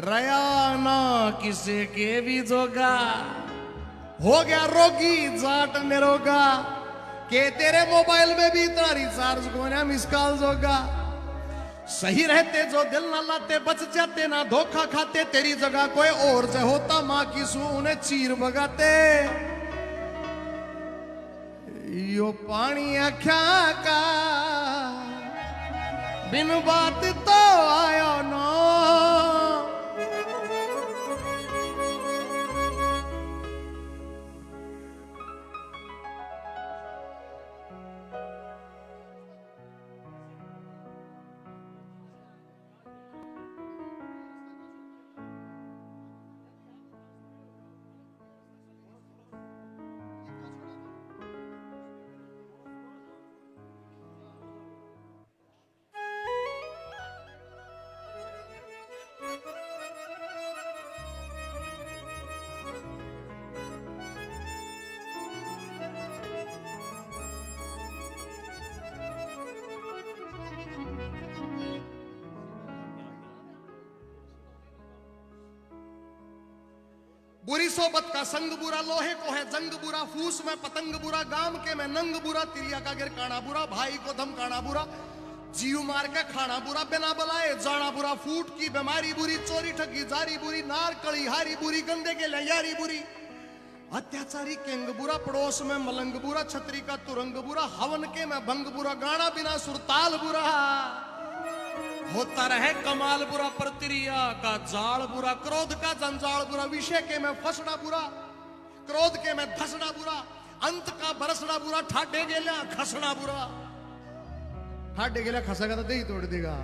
रया ना किसे के भी जोगा, हो गया रोगी जाट निरोगा के तेरे मोबाइल में भी इतना रिचार्ज कोने मिस कॉल जोगा। सही रहते जो दिल ना लाते, बच जाते ना धोखा खाते, तेरी जगह कोई और से होता माँ की सू उन्हें चीर बगाते। यो पानी आख्या का बिन बात तो आयो ना। बुरी सोबत का संग बुरा, लोहे को है जंग बुरा, फूस में पतंग बुरा, गाम के में नंग बुरा, तिरिया का गिर काना बुरा, भाई को धमकाना बुरा, जीव मार के खाना बुरा, बिना बुलाए जाना बुरा, फूट की बीमारी बुरी, चोरी ठगी जारी बुरी, नार कड़ी हारी बुरी, गंदे के लयारी बुरी, अत्याचारी केंग बुरा, पड़ोस में मलंग बुरा, छतरी का तुरंग बुरा, हवन के में भंग बुरा, गाना बिना सुरताल बुरा, होता रहे कमाल बुरा, प्रतिरिया का जाल बुरा, क्रोध का जंजाल बुरा, विषय के में फसना बुरा, क्रोध के में धसना बुरा, अंत का बरसना बुरा, ठाडे गेल्या खसना बुरा। ठाडे गेल्या खसेगा तो दही तोड़ देगा।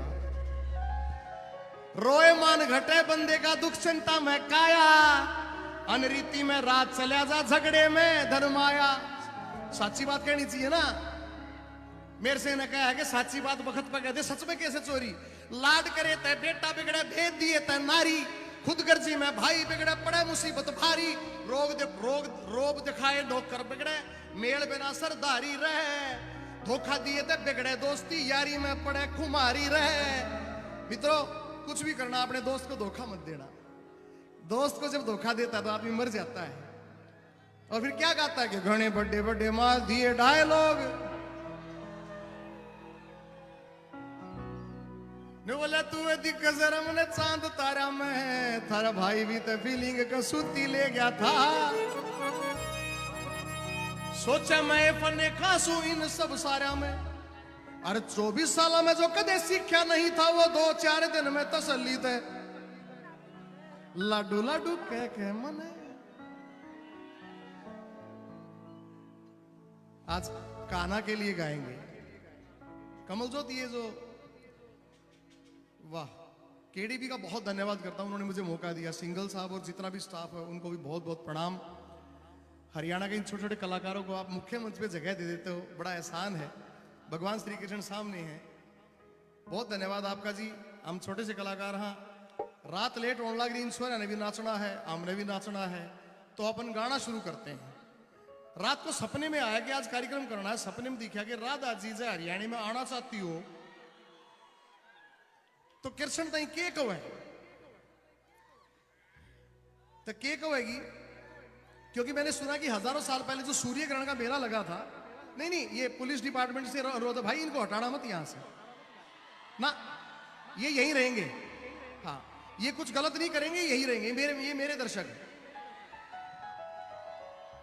रोए मान घटे बंदे का दुख चिंता में काया, अनरीति में रात चल्या जा झगड़े में धर्माया। सच्ची बात कहनी चाहिए ना। मेरे से ने कहा है कि सच्ची बात वक्त पर कह दे, सच में कैसे चोरी। लाड करे तय बेटा बिगड़े, भेद दिए तय नारी, खुद गर्जी में भाई बिगड़े, पड़े मुसीबत भारी, रोब दिखाए नौकर बिगड़े, मेल बिना सरदारी रहे, धोखा दिए तय बिगड़े दोस्ती, यारी में पड़े खुमारी रहे। मित्रों, कुछ भी करना अपने दोस्त को धोखा मत देना। दोस्त को जब धोखा देता है तो आदमी मर जाता है। और फिर क्या गाता है कि घने बड़े बड़े मार दिए डायलॉग, बोला तू दिख जरा मैंने चांद तारा में, थारा भाई भी तो फीलिंग का सूती ले गया था, सोचा मैं फने खासू इन सब सारा में। अरे 24 साल में जो कदे सीखा नहीं था वो 2-4 दिन में तसल्ली थे। लाडू लाडू कह मने आज कान्हा के लिए गाएंगे। कमलजोत, ये जो वाह, केडीबी का बहुत धन्यवाद करता हूं, उन्होंने मुझे मौका दिया। सिंगल साहब और जितना भी स्टाफ है उनको भी बहुत बहुत प्रणाम। हरियाणा के इन छोटे छोटे कलाकारों को आप मुख्य मंच पे जगह दे देते हो, बड़ा एहसान है। भगवान श्री कृष्ण सामने हैं, बहुत धन्यवाद आपका जी। हम छोटे से कलाकार हाँ, रात लेट होने लग रही, इन ने भी नाचना है, हमने भी नाचना है, तो अपन गाना शुरू करते हैं। रात को सपने में आया कि आज कार्यक्रम करना है, सपने में दिखा कि राधा जी से हरियाणा में आना चाहती हो तो कृष्ण तई के कवे, तो के कवेगी, क्योंकि मैंने सुना कि हजारों साल पहले जो सूर्य ग्रहण का मेला लगा था, नहीं ये पुलिस डिपार्टमेंट से रोता भाई इनको हटाना मत यहां से ना, ये यहीं रहेंगे। हाँ, ये कुछ गलत नहीं करेंगे, यही रहेंगे, ये मेरे दर्शक।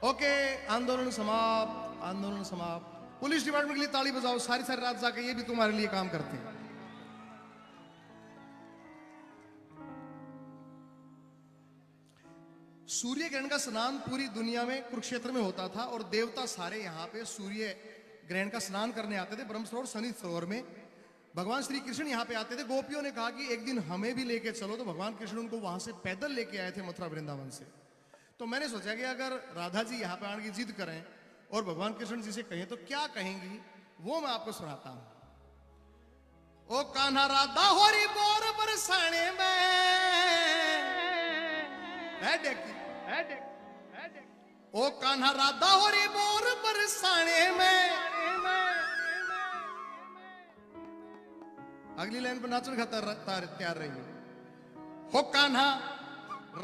ओके, आंदोलन समाप्त, आंदोलन समाप्त। पुलिस डिपार्टमेंट के लिए ताली बजाओ, सारी सारी रात जाके ये भी तुम्हारे लिए काम करते हैं। सूर्य ग्रहण का स्नान पूरी दुनिया में कुरुक्षेत्र में होता था और देवता सारे यहाँ पे सूर्य ग्रहण का स्नान करने आते थे। ब्रह्म सरोवर शनि सरोवर में भगवान श्री कृष्ण यहाँ पे आते थे। गोपियों ने कहा कि एक दिन हमें भी लेके चलो, तो भगवान कृष्ण उनको वहां से पैदल लेके आए थे मथुरा वृंदावन से। तो मैंने सोचा कि अगर राधा जी यहाँ पे आने की जिद करें और भगवान कृष्ण जी से कहें तो क्या कहेंगी, वो मैं आपको सुनाता हूं। ओ कान्हा राधा होरी बोर बरसाने में, ओ कान्हा राधा होरी बोर बरसाने में। अगली लाइन पर नाचन खाता तैयार रही हो कान्हा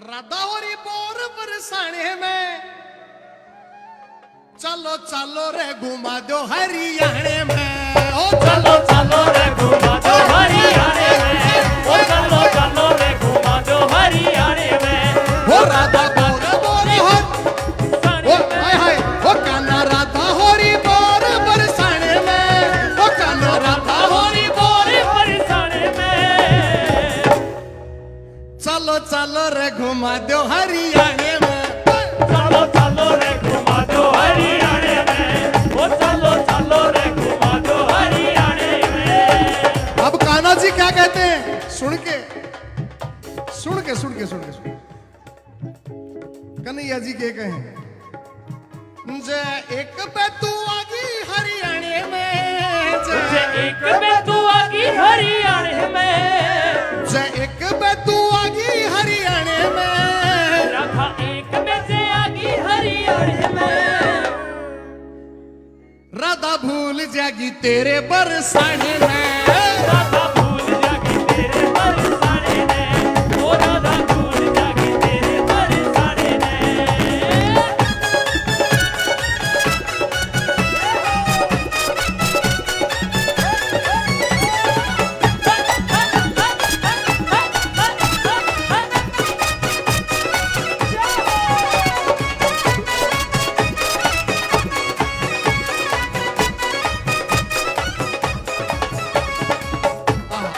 राधा होरी बोर बरसाने में, चलो चलो रे घुमा दो हरियाणे में, ओ चलो चलो रे घुमा दो हरियाणे में, ओ चलो चलो रे घुमा दो हरियाणे में। हो राधा बोर बोर हो हाय हाय, हो कान्हा राधा होरी बोर बरसाने में, हो कान्हा राधा होरी बोर बरसाने में। चलो चलो रे घुमा दो हरियाणे में, चलो चलो रे घुमा दो हरियाणे में, ओ चलो चलो रे घुमा दो हरियाणे में। अब कान्हा जी क्या कहते हैं, सुन के सुन के सुन के सुन के सुन कन्हैया जी के कहें, जय एक बेतू आगी हरियाणे में, जय एक बेतू आगी हरियाणे में, जय एक बेतू आगी हरियाणे में, राधा एक बेटे आगी हरियाणे में। राधा भूल जागी तेरे बरसाने में, राधा भूल जागी तेरे बरसाने में, ओ राधा भूल जागी तेरे बरसाने में।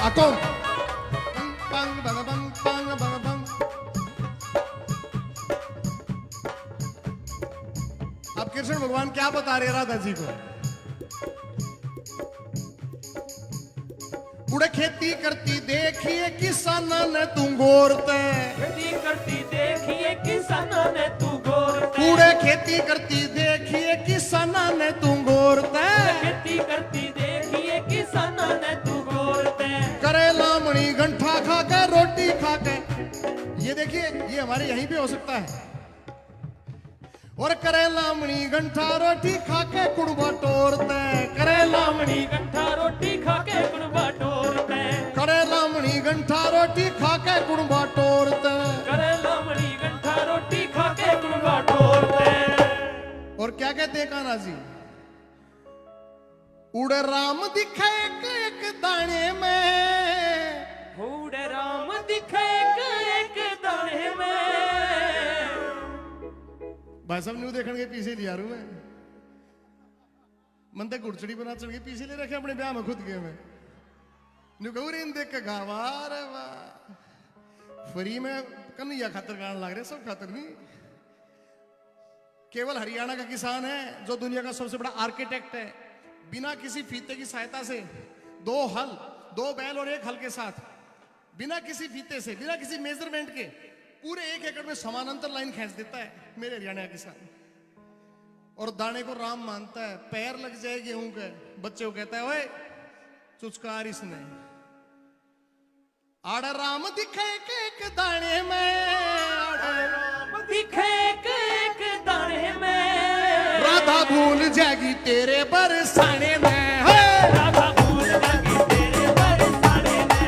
आको पंग बंग बंग पंग बंग बंग। अब कृष्ण भगवान क्या बता रहे राधा जी को, उड़े खेती करती देखिए किसाना ने तू गोरते, खेती करती देखिए किसानों ने तू गोरते, कूड़े खेती करती देखिए किसाना ने तू गोरते, खेती करती देखिए किसानों ने तू गोरते। करेला मणि गंठा खा के रोटी खा के, ये देखिए ये हमारे यहीं पे हो सकता है, और करेला मणि गंठा रोटी खा के कुड़बा टोरते, करेला मणि गंठा रोटी खा के कुड़बा टोरते, करेला मणि गंठा रोटी खा के कुड़बा टोरते, करेला मणि गंठा रोटी खा के कुड़बा टोरते। और क्या कहते हैं कान्हा जी, उड़े राम दिखे एक एक दाने में, उड़े राम दिखे एक दाने में। भाई साहब न्यू देखने के पीछे लिया रू मैं, मन तक घुड़चड़ी बना चढ़ के पीछे ले रखे अपने ब्याह में खुद के में, न्यू कहूँ देख के गावा रे वाह, फ्री में कन्हैया खातर गाना लग रहे, सब खातर नहीं। केवल हरियाणा का किसान है जो दुनिया का सबसे बड़ा आर्किटेक्ट है, बिना किसी फीते की सहायता से 2 हल 2 बैल और 1 हल के साथ, बिना किसी फीते से, बिना किसी मेजरमेंट के पूरे 1 एकड़ में समानांतर लाइन खींच देता है मेरे हरियाणा का किसान। और दाने को राम मानता है, पैर लग जाए गेहूं के बच्चे को कहता है ओए चुचकार इसने, आड़ा राम दिखे एक दाने में, आड़ा राम दिखे एक दाने में। राधा भूल जाएगी तेरे बरसाने में, राधा भूल जागी तेरे बरसाने में,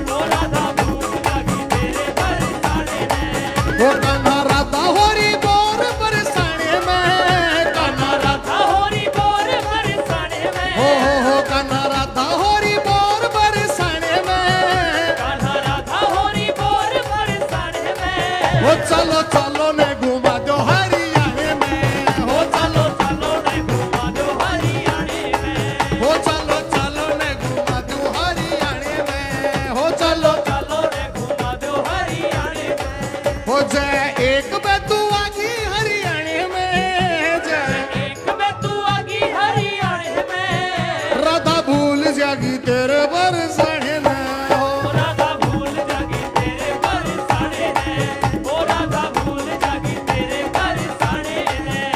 ओ राधा भूल जागी तेरे बरसाने में। वो कान्हा राधा होरी बोर बरसाने में, कान्हा राधा होरी बोर बरसाने में, हो कान्हा राधा होरी बोर बरसाने में, कान्हा राधा होरी बोर बरसाने में। वो चलो चलो ने घुमा दो हरियाणे में, हो चलो चलो ने घुमा दो हरियाणे में, हो चलो चलो ने घुमा दो हरियाणे में, हो चलो चलो ने घुमा दो हरियाणे में। हो जय एक बेतू आगी हरियाणे में, जय एक में तू आगी हरियाणे में, राधा भूल जागी तेरे बरसाने में, हो ओ राधा भूल जागी तेरे बरसाने में, ओ राधा भूल जागी तेरे बरसाने में।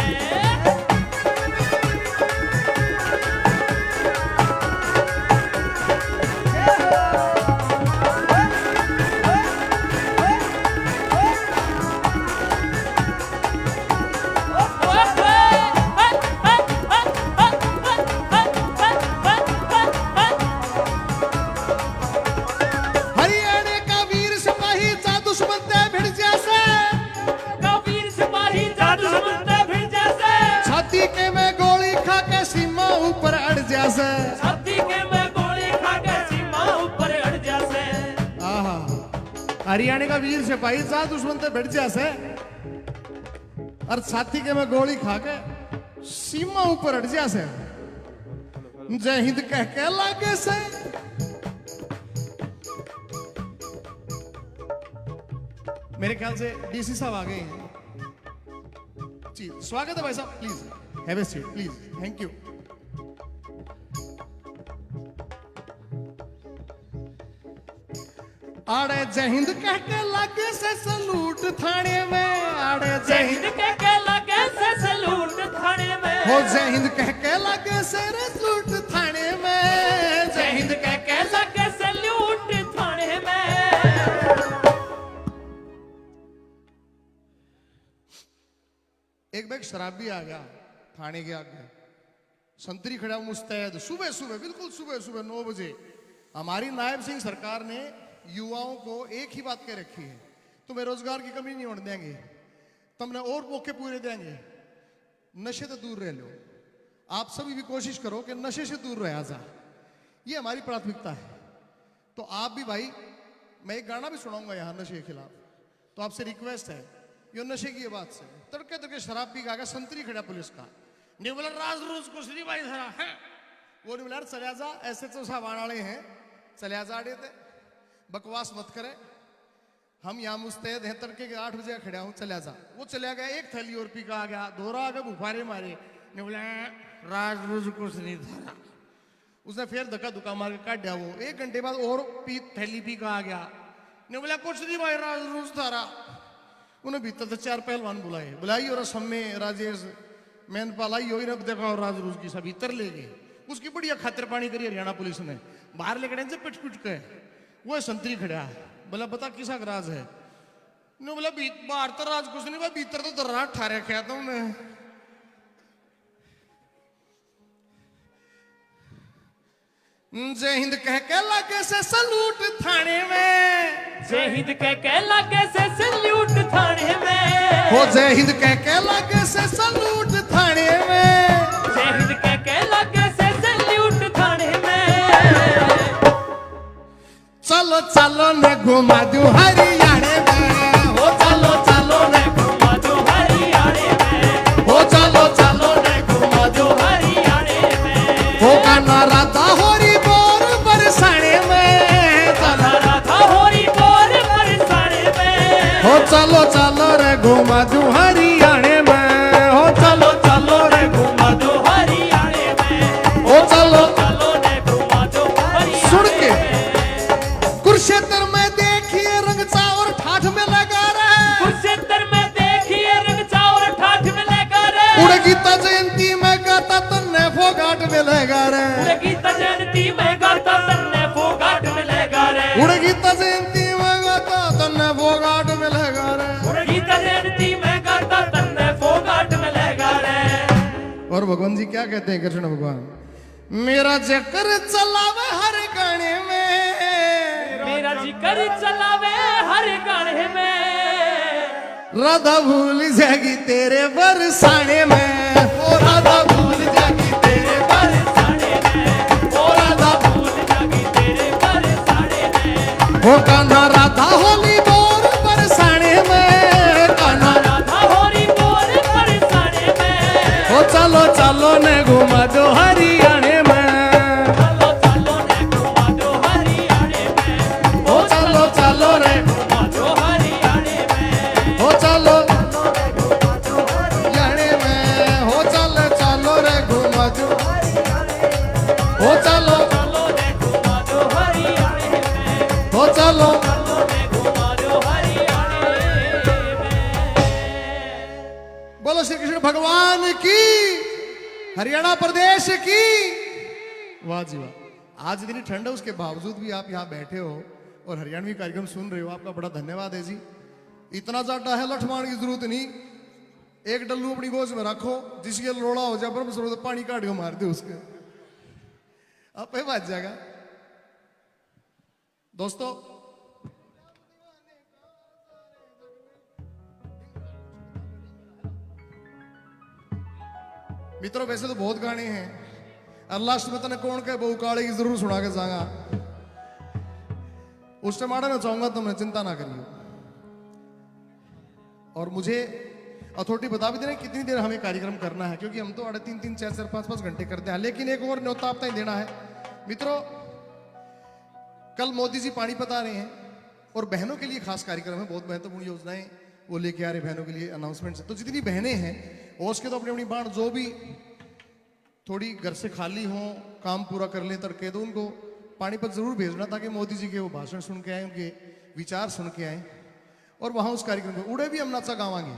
हरियाणा का वीर सिपाही जा दुश्मन ते बैठ जा से और छाती के में गोली खा के सीमा ऊपर हट जा से जय हिंद कह के लागे से मेरे ख्याल से डीसी साहब आ गए हैं जी। स्वागत है भाई साहब, please have a seat please, thank you. आड़े जय हिंद कह के लागे से सलूट थाने में, आड़े जय हिंद कह के लगे से सलूट थाने में, हो जय हिंद कह के लागे से सलूट थाने में, जय हिंद कह के लगे सलूट थाने में। एक बैग शराब भी आ गया थाने के आगे, संतरी खड़ा मुस्तैद सुबह सुबह, बिल्कुल सुबह सुबह 9 बजे। हमारी नायब सिंह सरकार ने युवाओं को एक ही बात कह रखी है, तुम्हें रोजगार की कमी नहीं होने देंगे, तुमने और मौके पूरे देंगे, नशे से दूर रह लो। आप सभी भी कोशिश करो कि नशे से दूर रहा जा, ये हमारी प्राथमिकता है। तो आप भी भाई, मैं एक गाना भी सुनाऊंगा यहाँ नशे के खिलाफ, तो आपसे रिक्वेस्ट है यो नशे की ये बात से तड़के तड़के शराब पी का संतरी खड़ा पुलिस का नहीं बोला राज रोज कुछ नहीं भाई सरा है वो नहीं बोला चले जा, ऐसे तो साहब आने वाले हैं, चले जा थे बकवास मत करे, हम यहाँ मुस्तैद हैं, तड़के के 8 बजे खड़ा हूँ, चला जा। वो चला गया, एक थैली और पी का आ गया, दोहरा आ गया, बुफारे मारे, नहीं बोला राज रोज कुछ नहीं था, उसने फिर धक्का धुक्का मार के काट दिया। वो 1 घंटे बाद और थैली पी का आ गया, नहीं बोला कुछ नहीं भाई राज रोज थारा। उन्हें भीतर से 4 पहलवान बुलाए, बुलाई और सम्मे राजेश मैन पालाई हो ना देखा, और राज रोज की सब भीतर ले गए, उसकी बढ़िया खातिर पानी करी हरियाणा पुलिस ने, बाहर लेकर से पिट पिट के वो संतरी खड़ा है, बोला बता किसा का राज है, ने बोला बाहर तो राज कुछ नहीं, भीतर तो दर्रा ठारे क्या तुमने। जय हिंद कह के लगे से सलूट थाने में, जय हिंद कह के लगे से सलूट थाने में, हो जय हिंद कह के लगे से सलूट थाने में, जय हिंद कह के लगे से सलूट थाने में। चलो चलो ने घुमा दूं हरियाणे में, हो चलो चलो ने घुमा दो हरियाणे में, हो चलो चलो ने घुमा दो हरियाणे में, हो काना राधा होरी बोर बरसाने में, चलो राधा होरी बोर बरसाने में, हो चलो चलो रे घुमा दूं हरियाणे में, हो चलो चलो रे घुमा दो हरियाणे में, हो चलो चलो ने घुमा दो हरियाणे सुन के में। कुरुक्षेत्र में देखिए रंग चावर ठाठ में लगा रहे, कुरुक्षेत्र में देखिए रंग चावर ठाठ में लगा रे, उड़ गीता जयंती में गाता तन्ने फोगाट में लगा रहे, उड़ गीता जयंती में गाता तन्ने फोगाट में लगा रे, उड़ गीता जयंती में गाता तन्ने फोगाट में लगा रहे, उड़ गीता जयंती में गाता तन्ने फोगाट में लगा रे। और भगवान जी क्या कहते हैं कृष्ण भगवान, मेरा जिक्र चलावे हर गाने में, मेरा जिक्र चलावे हर गाने में, राधा भूल जाएगी तेरे बरसाने में, ओ राधा भूल जाएगी तेरे बरसाने में, ओ राधा भूल जागी तेरे बरसाने में, हो कान्हा राधा होली बोर बरसाने में, कान्हा राधा होरी बोर बरसाने में, हो चलो चलो ने घुमा दो हरियाणे में, चलो चलो ने घुमा दो हरियाणे में, हो चलो चलो रे घुमा दो हरियाणे में, हो चलो हरियाणे में, हो चलो चलो रे घुमा दो, हो चलो चलो ने घुमा दो हरियाणे में, हो चलो चलो ने घुमा दो हरियाणे में। बोलो श्री कृष्ण भगवान की, हरियाणा प्रदेश की। वाह जी वाह, आज इतनी ठंड है उसके बावजूद भी आप यहाँ बैठे हो और हरियाणवी कार्यक्रम सुन रहे हो, आपका बड़ा धन्यवाद है जी। इतना ज्यादा है लठमार की जरूरत नहीं, एक डल्लू अपनी गोज में रखो, जिसके लोड़ा हो जाए ब्रह्म सरोवर पानी काट के मार दे उसके, आप बात जाएगा। दोस्तों मित्रों, वैसे तो बहुत गाने हैं, और लास्ट में तने कौन कहे बहु काले की जरूर सुना के जागा, उस टमाटर ना चाहूंगा तो मैं चिंता ना करियो। और मुझे अथॉरिटी बता भी देना कितनी देर हमें कार्यक्रम करना है, क्योंकि हम तो 3-3, 4-4, 5-5 घंटे करते हैं। लेकिन एक और न्योता आप तक देना है मित्रों, कल मोदी जी पानीपत आ रहे हैं और बहनों के लिए खास कार्यक्रम है, बहुत महत्वपूर्ण योजनाएं वो लेके आ रहे बहनों के लिए अनाउंसमेंट है। तो जितनी बहनें हैं और उसके तो अपनी अपनी बाण जो भी थोड़ी घर से खाली हो, काम पूरा कर ले तड़के, तो उनको पानीपत जरूर भेजना ताकि मोदी जी के वो भाषण सुन के आए, उनके विचार सुन के आए और वहां उस कार्यक्रम में उड़े भी हम नाचा गावांगे।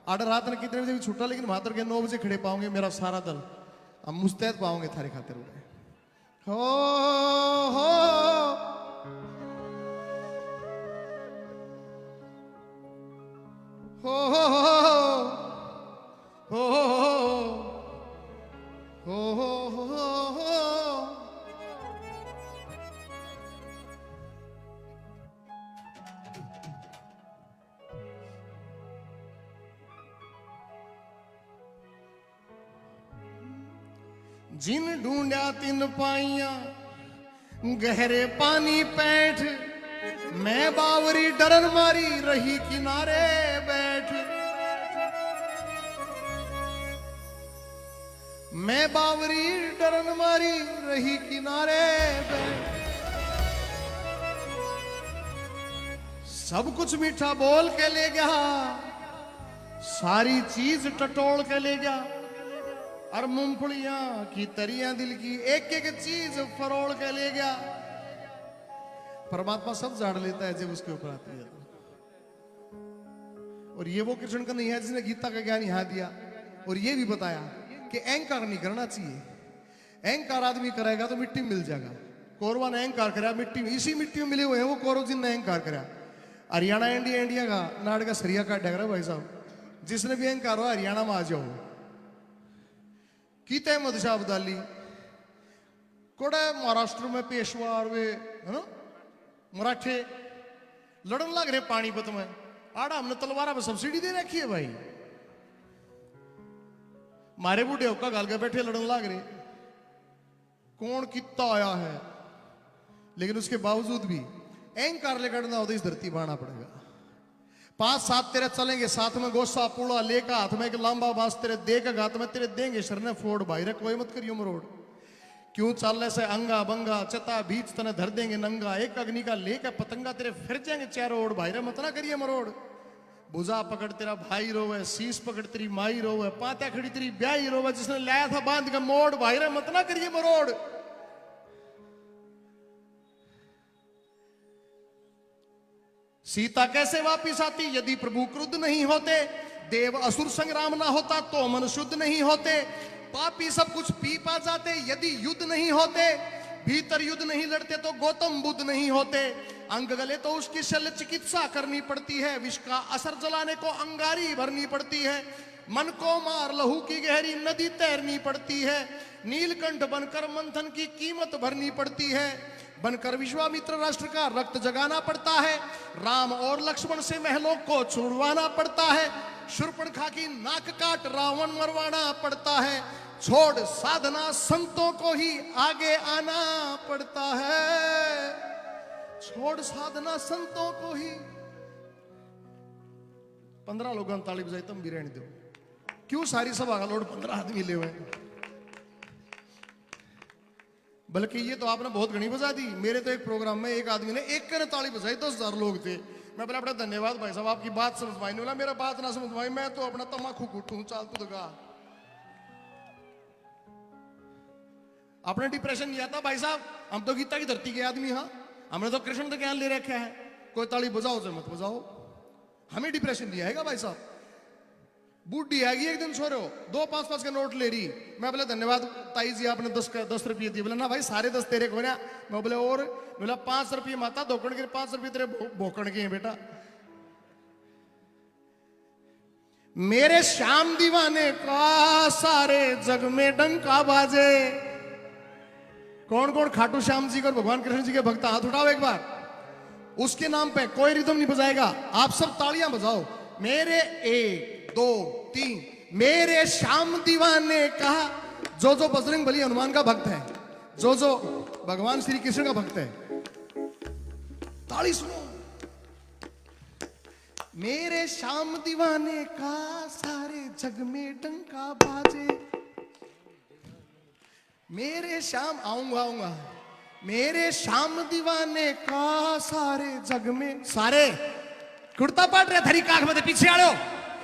आठ रात ने कितने बजे भी छुट्टा, लेकिन वहां तक 9 बजे खड़े पाओगे मेरा सारा दल, हम मुस्तैद पाओगे थारे खातिर उड़े। हो हो हो हो हो हो हो। जिन ढूंढा तिन पाइया गहरे पानी पैठ, मैं बावरी डरन मारी रही किनारे बैठ। मैं बावरी डरन मारी रही किनारे बैठ। सब कुछ मीठा बोल के ले गया, सारी चीज टटोल के ले गया, और मूंगफलियां की तरियां दिल की एक एक चीज फरोल के ले गया। परमात्मा सब झाड़ लेता है जब उसके ऊपर आती है। और ये वो कृष्ण का नहीं है जिसने गीता का ज्ञान यहां दिया और ये भी बताया कि अहंकार नहीं करना चाहिए। अहंकार आदमी करेगा तो मिट्टी में मिल जाएगा। कौरवा ने अहंकार करा मिट्टी में, इसी मिट्टी में मिले हुए हैं वो कौरव जिनने अहंकार करा। हरियाणा इंडिया का नाड़ का सरिया काट डगरा भाई साहब, जिसने भी अहंकार हो हरियाणा में आ जाओ। कीते मदशा बदाली कोड़े महाराष्ट्र में पेशवा और वे है ना मराठे लड़न लग रहे पानीपत में। आड़ा हमने तलवारा पे सब्सिडी दे रखी है भाई, मारे बूढ़े होका गाल के बैठे लड़न लग रहे। कौन कितना आया है, लेकिन उसके बावजूद भी अहंकार लेकर ना हो तो इस धरती पर आना पड़ेगा। 5-7 तेरे चलेंगे साथ में गोसा पूड़ा लेकर हाथ में एक लंबा बांस तेरे दे के गात में तेरे देंगे शरने फोड़ भाई रे कोई मत करियो मरोड़। क्यों चलने से अंगा बंगा चता बीच तने धर देंगे नंगा, एक अग्नि का लेकर पतंगा तेरे फिर जाएंगे चारों ओर भाई रे मत ना करिए मरोड़। भुजा पकड़ तेरा भाई रोवे, शीश पकड़ तेरी माई रोवे, पात्या खड़ी तेरी ब्याही रोवे, जिसने लाया था बांध के मोड़ भाई रे मत ना करिए मरोड़। सीता कैसे वापिस आती यदि प्रभु क्रुद्ध नहीं होते, देव असुर संग्राम ना होता तो मन शुद्ध नहीं होते, पापी सब कुछ पी पा जाते यदि युद्ध नहीं होते, भीतर युद्ध नहीं लड़ते तो गौतम बुद्ध नहीं होते, अंग गले तो उसकी शल्य चिकित्सा करनी पड़ती है, विष का असर जलाने को अंगारी भरनी पड़ती है, मन को मार लहू की गहरी नदी तैरनी पड़ती है, नीलकंठ बनकर मंथन की कीमत भरनी पड़ती है, बनकर विश्वामित्र राष्ट्र का रक्त जगाना पड़ता है, राम और लक्ष्मण से महलों को छुड़वाना पड़ता है, शूर्पणखा की नाक काट रावण मरवाना पड़ता है, छोड़ साधना संतों को ही आगे आना पड़ता है, छोड़ साधना संतों को ही। 15 लोगों ताली बजाई तुम भी रहने दो, क्यों सारी सभा का लोड 15 आदमी ले हुए, बल्कि ये तो आपने बहुत घनी बजा दी। मेरे तो एक प्रोग्राम में एक आदमी ने एक करे ताली बजाई, 10,000 लोग थे। मैं बोला बड़ा धन्यवाद भाई साहब, आपकी बात समझ पाई। बोला मेरा बात ना समझ पाई, मैं तो अपना तमाकू कुटूं चाल तू दगा। आपने डिप्रेशन लिया था भाई साहब, हम तो गीता की धरती के आदमी, हाँ हमने तो कृष्ण का ज्ञान ले रखा है, कोई ताली बजाओ चाहे मत बजाओ, हमें डिप्रेशन लिया है भाई साहब। बूढ़ी आएगी एक दिन सो रहे हो, 2-5-5 के नोट ले रही। मैं बोले धन्यवाद ताई जी आपने 10 रुपये दिए। बोले ना भाई सारे 10 तेरे को ना। मैं बोले और बोला 5 रुपये माता धोकड़ के, 5 रुपये तेरे भोकड़ के हैं बेटा। मेरे श्याम दीवाने का सारे जग में डंका बाजे। कौन कौन खाटू श्याम जी को भगवान कृष्ण जी के भक्त हाथ उठाओ एक बार। उसके नाम पे कोई रिदम नहीं बजाएगा, आप सब तालियां बजाओ। मेरे 1 2 3 मेरे श्याम दीवाने कहा। जो जो बजरंग बली हनुमान का भक्त है, जो जो भगवान श्री कृष्ण का भक्त है, ताली सुनो। मेरे शाम दीवाने का सारे जग में डंका बाजे। मेरे शाम आऊंगा मेरे शाम दीवाने का सारे जग में सारे कुर्ता पाट रहे थरी काख में पीछे आड़ो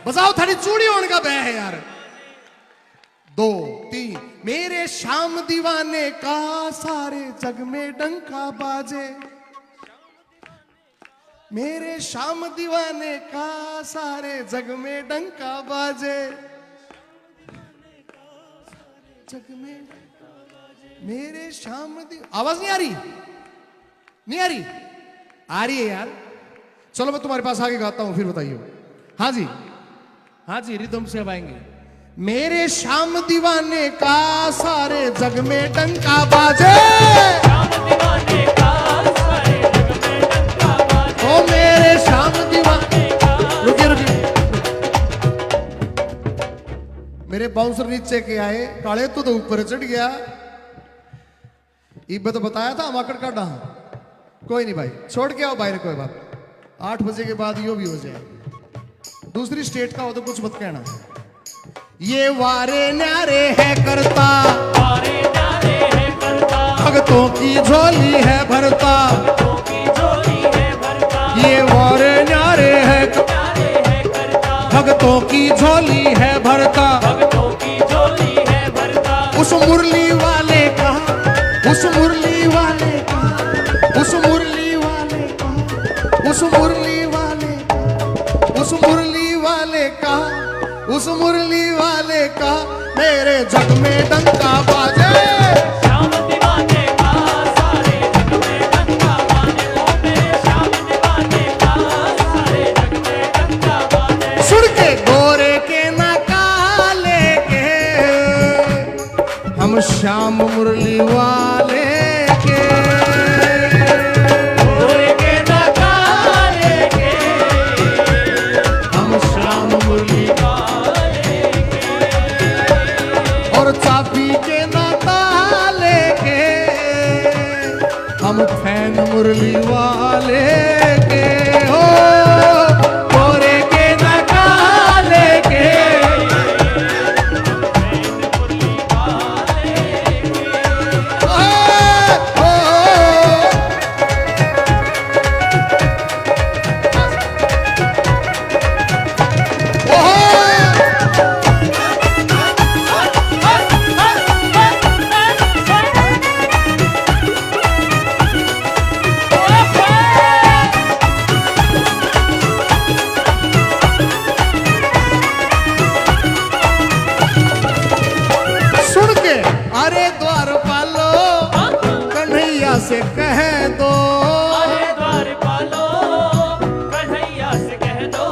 बजाओ थरी चूड़ी होने का बह है यार। 2 3 मेरे शाम दीवाने का सारे जग में डंका बाजे। मेरे शाम दीवाने का सारे जग में डंका बाजे। जग में मेरे शाम आवाज नहीं आ रही? नहीं आ रही? आ रही है यार। चलो मैं तुम्हारे पास आगे गाता हूं फिर बताइए। हाँ जी रिदम से अब आएंगे। मेरे शाम दीवाने का सारे जग में डंका बाजे। शाम दीवाने का सारे जग में डंका बाजे। ओ मेरे शाम दीवाने का रुकिए मेरे बाउंसर नीचे के आए काले तो ऊपर चढ़ गया। इब तो बताया था माकड़ का डहा। कोई नहीं भाई छोड़ के आओ बाहर कोई बात। 8 बजे के बाद यो भी हो जाए। दूसरी स्टेट का हो तो कुछ मत कहना। ये वारे न्यारे है करता वारे न्यारे है करता। भगतों की झोली है भरता। भगतों की झोली है भरता। ये वारे न्यारे है करता। भगतों की झोली है भरता। भगतों की झोली है भरता। उस मुरली वाले का उस मुरली वाले का उस मुरली वाले का उस मुरली वाले का उस मुरली वाले का उस मुरली वाले का मेरे जग में डंका बाजे। शाम दीवाने का सारे जग में डंका बाजे। ओ मेरे शाम दीवाने का सारे जग में डंका बाजे। सुन के गोरे के ना काले के हम श्याम मुरली वाले के। गोरे के ना काले के हम श्याम मुरली वाले और चाबी के ना ताले के हम फैन मुरली वाले के। हो गोरे के ना काले के मुरली वाले सुन के अरे द्वार पालो कन्हैया से कह दो। अरे द्वार पालो कन्हैया से कह दो।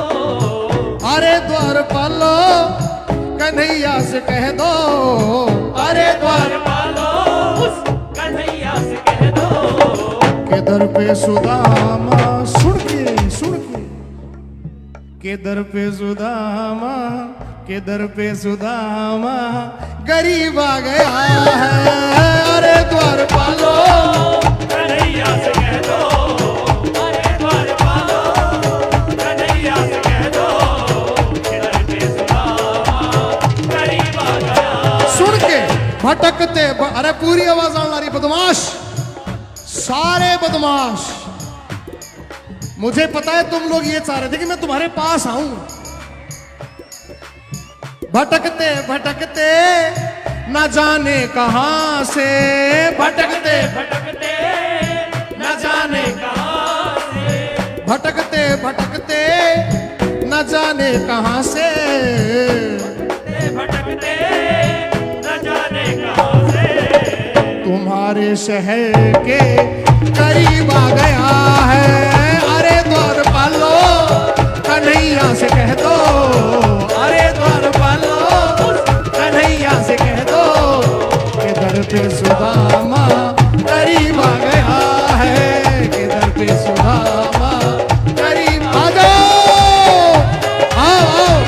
अरे द्वार पालो कन्हैया से कह दो। अरे द्वार द्वार पालो उस कन्हैया से कह दो। के दर पे सुदामा सुन के दर पे सुदामा के दर पे सुदामा गरीब आ गया है। अरे द्वार पालो कन्हैया से कह दो। अरे द्वार पालो कन्हैया से कह दो। किधर पे सुदामा गरीब आ गया। सुन के भटकते अरे पूरी आवाज आने वाली बदमाश सारे बदमाश। मुझे पता है तुम लोग ये चाह रहे थे कि मैं तुम्हारे पास आऊं। भटकते भटकते न जाने कहां से भटकते भटकते न जाने कहां से। भटकते भटकते न जाने कहां से भटकते न जाने कहां से। तुम्हारे शहर के करीब आ गया है। अरे द्वार पालो कन्हैया से कह दो। अरे द्वार पालो कन्हैया से कह दो कि दर पे सुदामा करीब आ गया है। कि दर पे सुदामा करीब आ जाओ। आओ आओ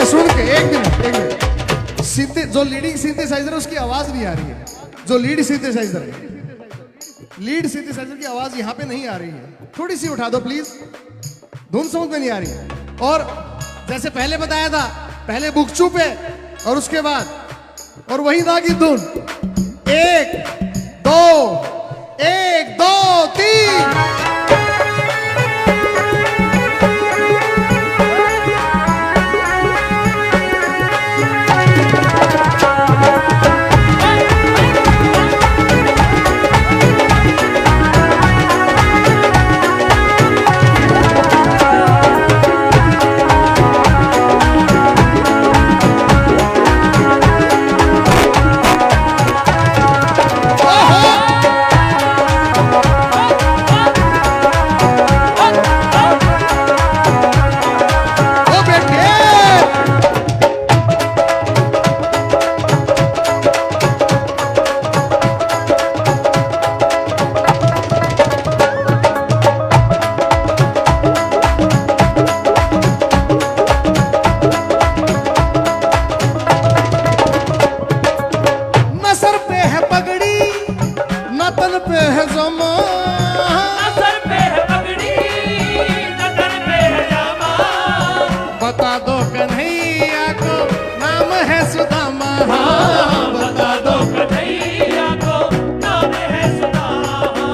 सुन के एक मिनट जो लीडिंग सिंथेसाइजर है उसकी आवाज नहीं आ रही है। जो लीड सिंथेसाइजर है, लीड सिंथेसाइजर की आवाज यहां पे नहीं आ रही है। थोड़ी सी उठा दो प्लीज, धुन समझ में नहीं आ रही है। और जैसे पहले बताया था, पहले बुक चुप है और उसके बाद और वही था की धुन 1 2 1 2 3। बता दो कन्हैया को नाम है सुदामा। बता दो कन्हैया को नाम है सुदामा।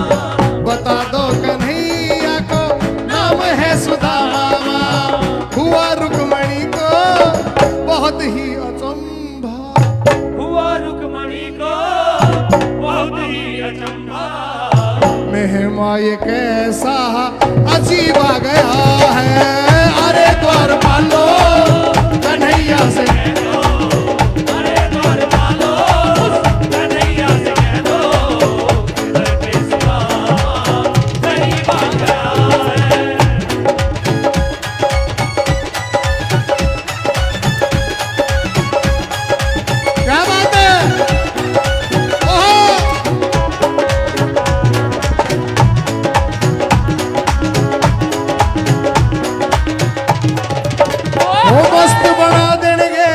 बता दो कन्हैया को नाम है सुदामा। हुआ रुक्मणी को बहुत ही अचंभा। हुआ रुक्मणी को बहुत ही अचंभा। मेहमा ये कैसा अजीब आ गया है। अरे द्वारपालो कन्हैया से कह दो। अरे द्वारपालो कन्हैया से कह दो। इधर पे सुदामा करीब आ गया है। क्या बात है। मस्त बना देंगे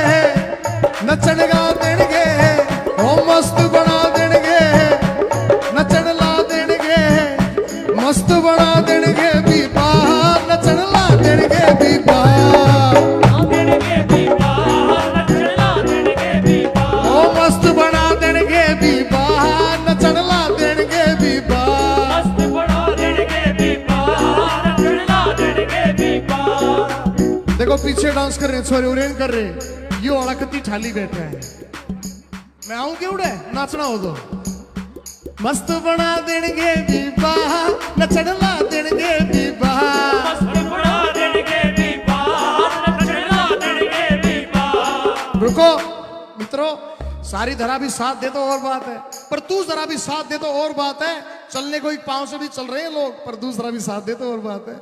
नचन गा देंगे। ओ मस्त बना देंगे नचन ला देंगे। मस्त बना देंगे बीबा नचन ला देंगे बीबा। ओ मस्त बना देंगे बीबा नचन ला देंगे बीबा। मस्त बना देंगे बीबा नचन ला देंगे बीबा। देखो पीछे डांस कर रहे हैं, सॉरी उरेन कर रहे हैं। ये औड़ा कत्ती ठाली बैठा है। मैं आऊं क्यों उड़े नाचना हो तो। मस्त बना देंगे बीबा नचन ला देंगे बीबा। मस्त बना देंगे बीबा नचन ला देंगे बीबा। रुको मित्रों, सारी धरा भी साथ दे तो और बात है, पर तू जरा भी साथ दे तो और बात है। चलने को एक पांव से भी चल रहे हैं लोग, पर दूसरा भी साथ दे तो और बात है।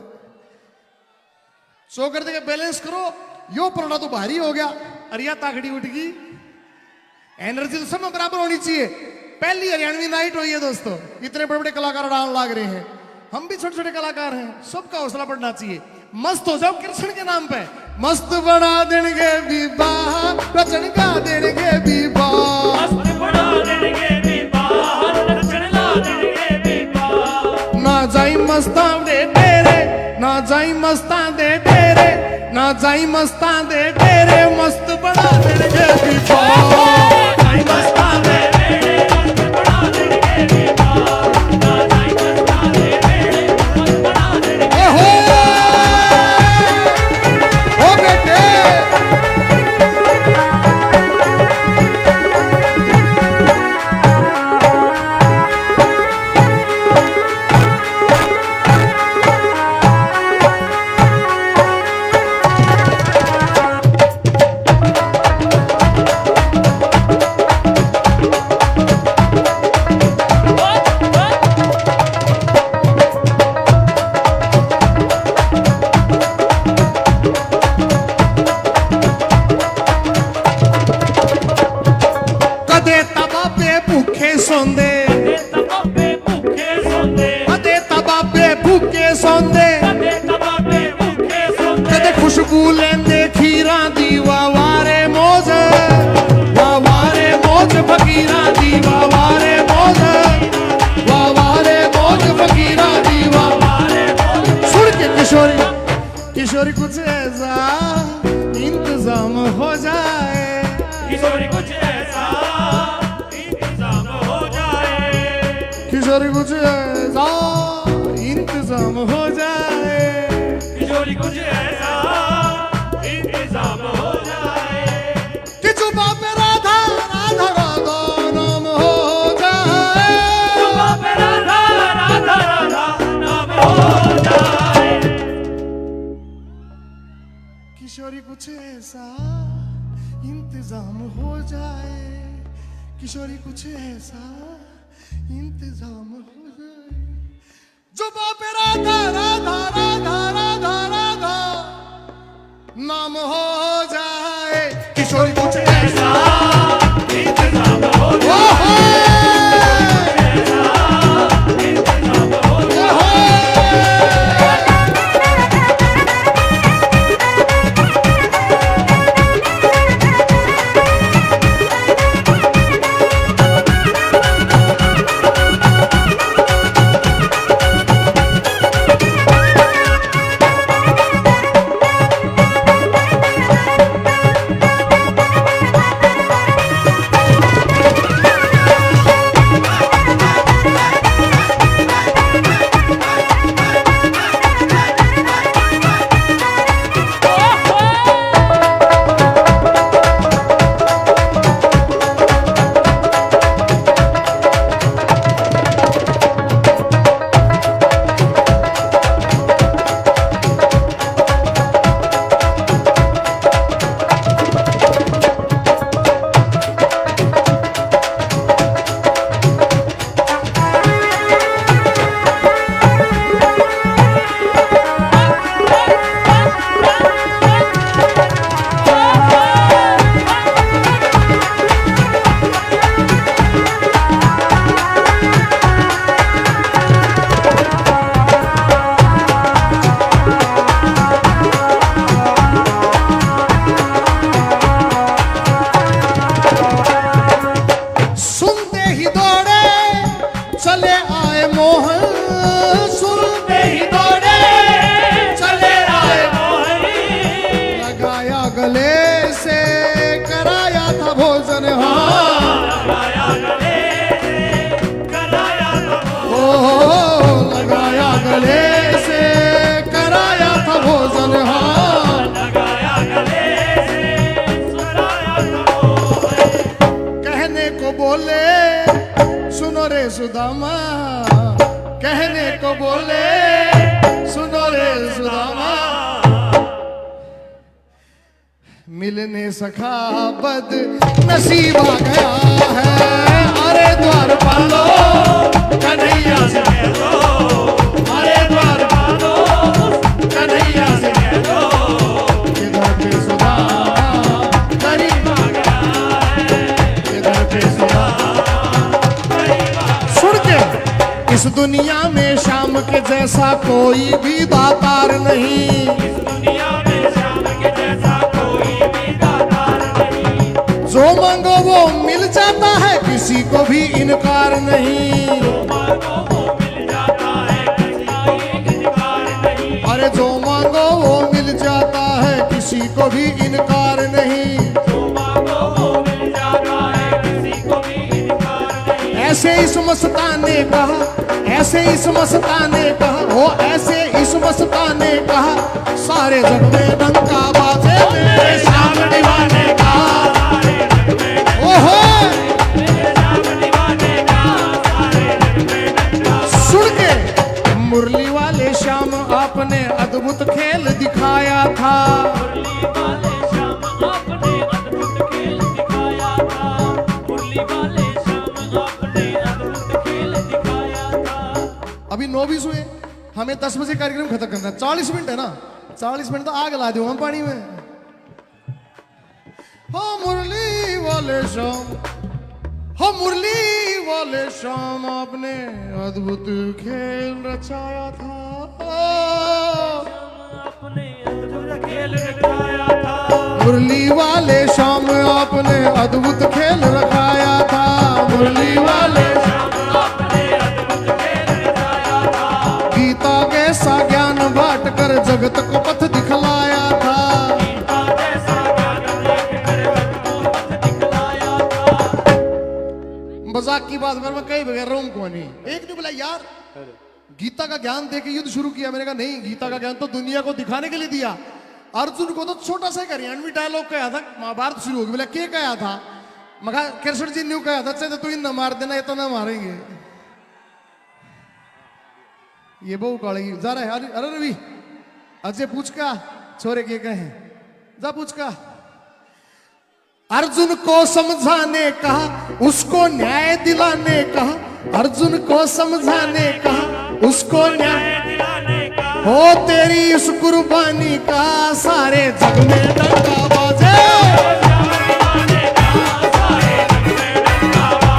सो कर देंगे, बैलेंस करो। यो परोड़ा तो भारी हो गया, अरिया ताकड़ी उठ गई। एनर्जी तो सब में बराबर होनी चाहिए। पहली हरियाणवी नाइट हुई है दोस्तों, इतने बड़े बड़े कलाकार डांस लाग रहे हैं। हम भी छोटे छोटे कलाकार हैं, सबका हौसला बढ़ना चाहिए। मस्त हो जाओ कृष्ण के नाम पे। मस्त बना देंगे बीबा नचन गा देंगे बीबा। मस्त बना देंगे बीबा नचन ला देंगे बीबा। ना जाई मस्तां दे तेरे, ना जाई मस्तां दे तेरे, ना जाई मस्तां दे तेरे। मस्त बना देंगे बीबा। जाई मस्तां दे तेरे मस्त बना देंगे बीबा। ना जाई मस्तां दे तेरे मस्त बना देंगे। ओ बेटे सौंदे तबाबे भूखे सौंदे। अदे तबाबे भूखे सौंदे। तबाबे भूखे सौंदे। कदे खुशबू लेंदे खीरा दी वाह किशोरी कुछ ऐसा इंतजाम हो जाए, किशोरी कुछ ऐसा इंतजाम हो जाए, किशोरी कुछ ऐसा इंतजाम हो जाए, किशोरी कुछ ऐसा इंतजाम हो जाए कि जुबा पे राधा राधा राधा नाम हो जाए, जुबा पे राधा राधा राधा नाम हो जाए, किशोरी कुछ ऐसा इंतजाम हो जाए, किशोरी कुछ ऐसा इंतजाम हो जाए, जुबा पे राधा राधा राधा राधा राधा नाम हो जाए, किशोरी कुछ ऐसा इंतजाम हो जाए, ओहो इंतजाम हो जाए, ओहो सुदामा कहने को बोले सुनो रे सुदामा, मिलने सखा बद नसीब आ गया है, अरे द्वार पालो कन्हैया से कह दो, अरे द्वार पालो कन्हैया से कह दो, इधर पे सुदामा करीब आ गया है, इधर पे सुदामा इस दुनिया में शाम के जैसा कोई भी दातार नहीं, इस दुनिया में शाम के जैसा कोई भी दातार नहीं, जो मांगो वो मिल जाता है किसी को भी इनकार नहीं, जो मांगो वो मिल जाता है किसी को इनकार नहीं, अरे जो मांगो वो मिल जाता है किसी को भी इनकार नहीं, जो मांगो वो मिल जाता है किसी को भी इनकार नहीं, ऐसे इस मस्ताने कहा, ऐसे इस मस्ताने कहा, वो ऐसे इस मस्ताने कहा, सारे जग में डंका बाजे मेरे श्याम दीवाने का, सारे जग में ओहो मेरे श्याम दीवाने का, सारे जग में डंका, सुन के मुरली वाले श्याम आपने अद्भुत खेल दिखाया था, मुरली वाले श्याम आपने अद्भुत खेल दिखाया था, मुरली वाले श्याम आपने अद्भुत खेल दिखाया था। अभी 9:20 हुए, हमें 10 बजे कार्यक्रम खत्म करना है, 40 मिनट है ना, 40 मिनट तो आग ला दो हम पानी में। हो मुरली वाले श्याम, हो मुरली वाले श्याम आपने अद्भुत खेल रचाया था, आपने अद्भुत खेल दिखाया था, मुरली वाले श्याम आपने अद्भुत खेल रखाया था, मुरली वाले श्याम आपने अद्भुत खेल दिखाया था, गीता के सा ज्ञान बांट कर जगत को पथ दिखला मजाक की बात पर मैं कई बगैर रहूं कौन नहीं। एक ने बोला यार गीता का ज्ञान देके युद्ध शुरू किया। मैंने कहा नहीं, गीता का ज्ञान तो दुनिया को दिखाने के लिए दिया। अर्जुन को तो छोटा सा हरियाणवी डायलॉग कहा था, महाभारत शुरू होगी। बोला क्या कहा था? मगा कृष्ण जी ने कहा था चाहे तो तू इन न मार देना, ये तो ना मारेंगे। ये बहु कालेगी जा रहा है। अरे रवि अजय पूछ का छोरे के कहे जा पूछ का। अर्जुन को समझाने कहा, उसको न्याय दिलाने कहा। अर्जुन को समझाने कहा, उसको न्याय दिलाने का हो तेरी इस कुर्बानी का सारे जग में डंका बाजे।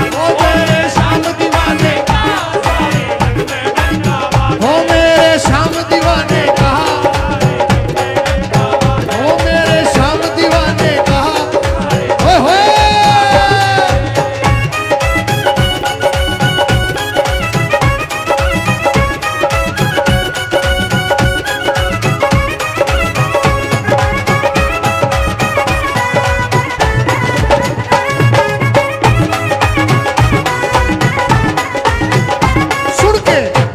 हो मेरे श्याम दीवाने का, हो मेरे श्याम दीवाने का, हो मेरे श्याम दीवाने का। ओए होए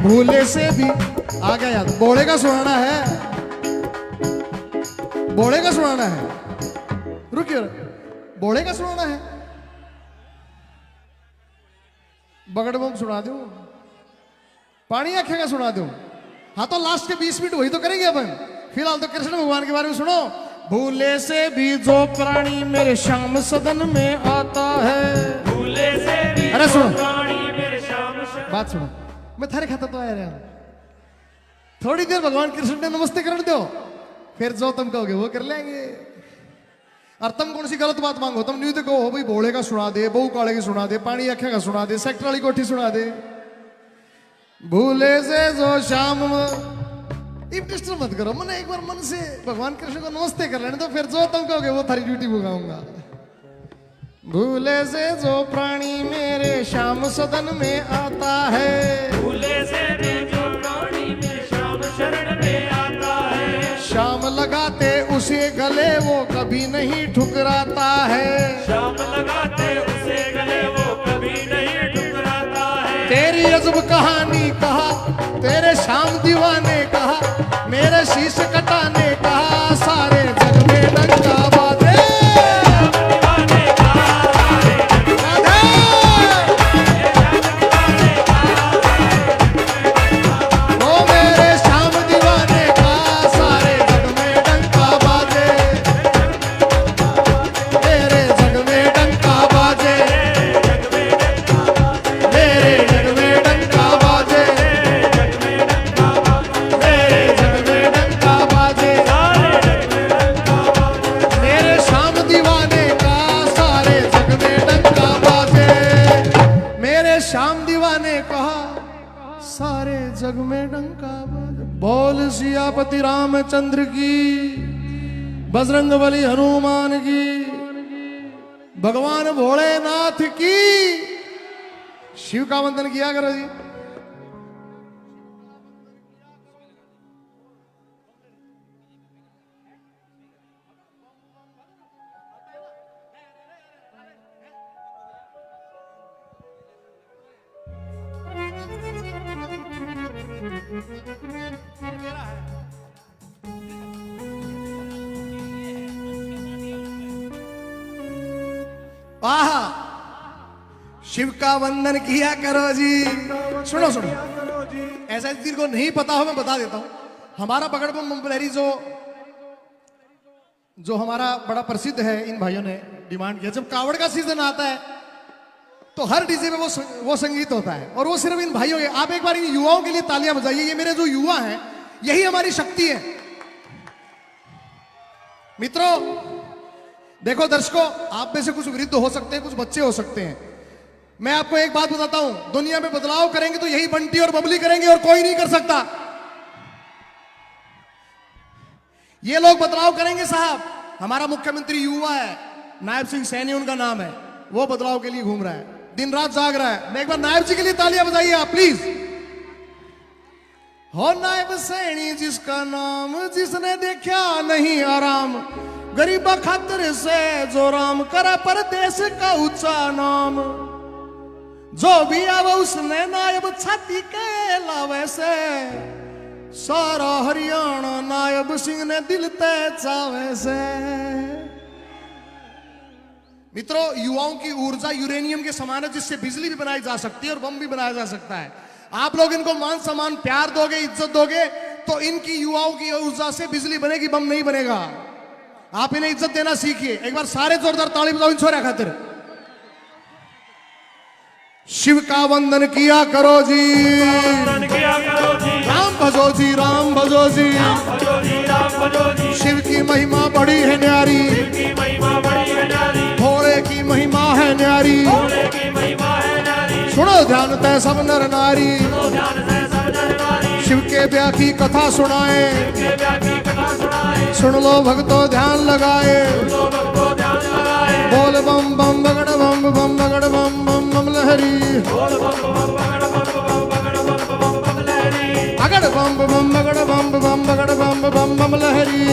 भूले से भी आ गया याद। बोले का सुनाना है, बोले का सुनाना है। रुकिए, बोले का सुनाना है। बगड़ बम सुना दूं, पानी आंखें का सुना दूं। हाँ तो लास्ट के 20 मिनट वही तो करेंगे अपन। फिलहाल तो कृष्ण भगवान के बारे में सुनो। भूले से भी जो प्राणी मेरे श्याम सदन में आता है। भूले से भी अरे सुनो, प्राणी मेरे श्याम बात सुनो। मैं थारे खाता तो आया रहा। थोड़ी देर भगवान कृष्ण ने नमस्ते कर दो, फिर जो तुम कहोगे वो कर लेंगे। और तुम कौन सी गलत बात मांगो? तुम न्यू तो कहो भाई भोले का सुना दे, बहु काले की सुना दे, पानी आखे का सुना दे, सेक्टर वाली कोठी सुना दे। भूले से जो शाम डिस्टर्ब मत करो। मैंने एक बार मन से भगवान कृष्ण को नमस्ते कर लेने तो फिर जो तुम कहोगे वो थारी ड्यूटी भुगाऊंगा। भूले से जो प्राणी मेरे श्याम सदन में आता है। भूले से भी जो प्राणी मेरे श्याम शरण में आता है। श्याम लगाते उसे गले वो कभी नहीं ठुकराता है। श्याम लगाते उसे गले वो कभी नहीं ठुकराता है। तेरी अजब कहानी कहा, तेरे श्याम दीवाने कहा, मेरे शीश कटाने कहा, सारे जग में डंका बाजे। जग में डंका बाजे। बोल सियापति रामचंद्र की, बजरंग बली हनुमान की, भगवान भोलेनाथ की। शिव का वंदन किया करो जी। आहा, शिव का वंदन किया करो जी। सुनो सुनो, ऐसा किसी को नहीं पता हो मैं बता देता हूं। हमारा बगड़ बम बमलहरी जो हमारा बड़ा प्रसिद्ध है, इन भाइयों ने डिमांड किया जब कावड़ का सीजन आता है तो हर डीजे में वो संगीत होता है। और वो सिर्फ इन भाइयों के। आप एक बार इन युवाओं के लिए तालियां बजाइए। ये मेरे जो युवा हैं, यही हमारी शक्ति है। मित्रों देखो, दर्शकों, आप में से कुछ वृद्ध हो सकते हैं, कुछ बच्चे हो सकते हैं। मैं आपको एक बात बताता हूं, दुनिया में बदलाव करेंगे तो यही बंटी और बबली करेंगे और कोई नहीं कर सकता। ये लोग बदलाव करेंगे साहब। हमारा मुख्यमंत्री युवा है, नायब सिंह सैनी उनका नाम है। वो बदलाव के लिए घूम रहा है, दिन रात जाग रहा है। मैं एक बार नायब जी के लिए तालियां बजाइए आप प्लीज। हो नायब सैनी जिसका नाम, जिसने देखा नहीं आराम, गरीबा खातिर से जो राम करा परदेश का ऊंचा नाम। जो भी आवे उसने नायब छाती के लावे से, सारा हरियाणा नायब सिंह ने दिल ते चावे से। मित्रों, युवाओं की ऊर्जा यूरेनियम के समान है, जिससे बिजली भी बनाई जा सकती है और बम भी बनाया जा सकता है। आप लोग इनको मान सम्मान प्यार दोगे, इज्जत दोगे, तो इनकी युवाओं की ऊर्जा से बिजली बनेगी, बम नहीं बनेगा। आप इन्हें इज्जत देना सीखिए। एक बार सारे जोरदार ताली बजाओ इन छोरा खातिर। शिव का वंदन किया करो जी, राम भजो जी, राम भजो जी, शिव की महिमा बड़ी है न्यारी, भोले की महिमा है न्यारी, सुनो ध्यान तय सब नर नारी, शिव के ब्याह की कथा सुनाए, सुन लो भक्तों ध्यान लगाए, बोल बम बम बगड़ बम बम बगड़ बम बम बम लहरी, अगड़ बम बम बगड़ बम बम बगड़ बम बम बम लहरी।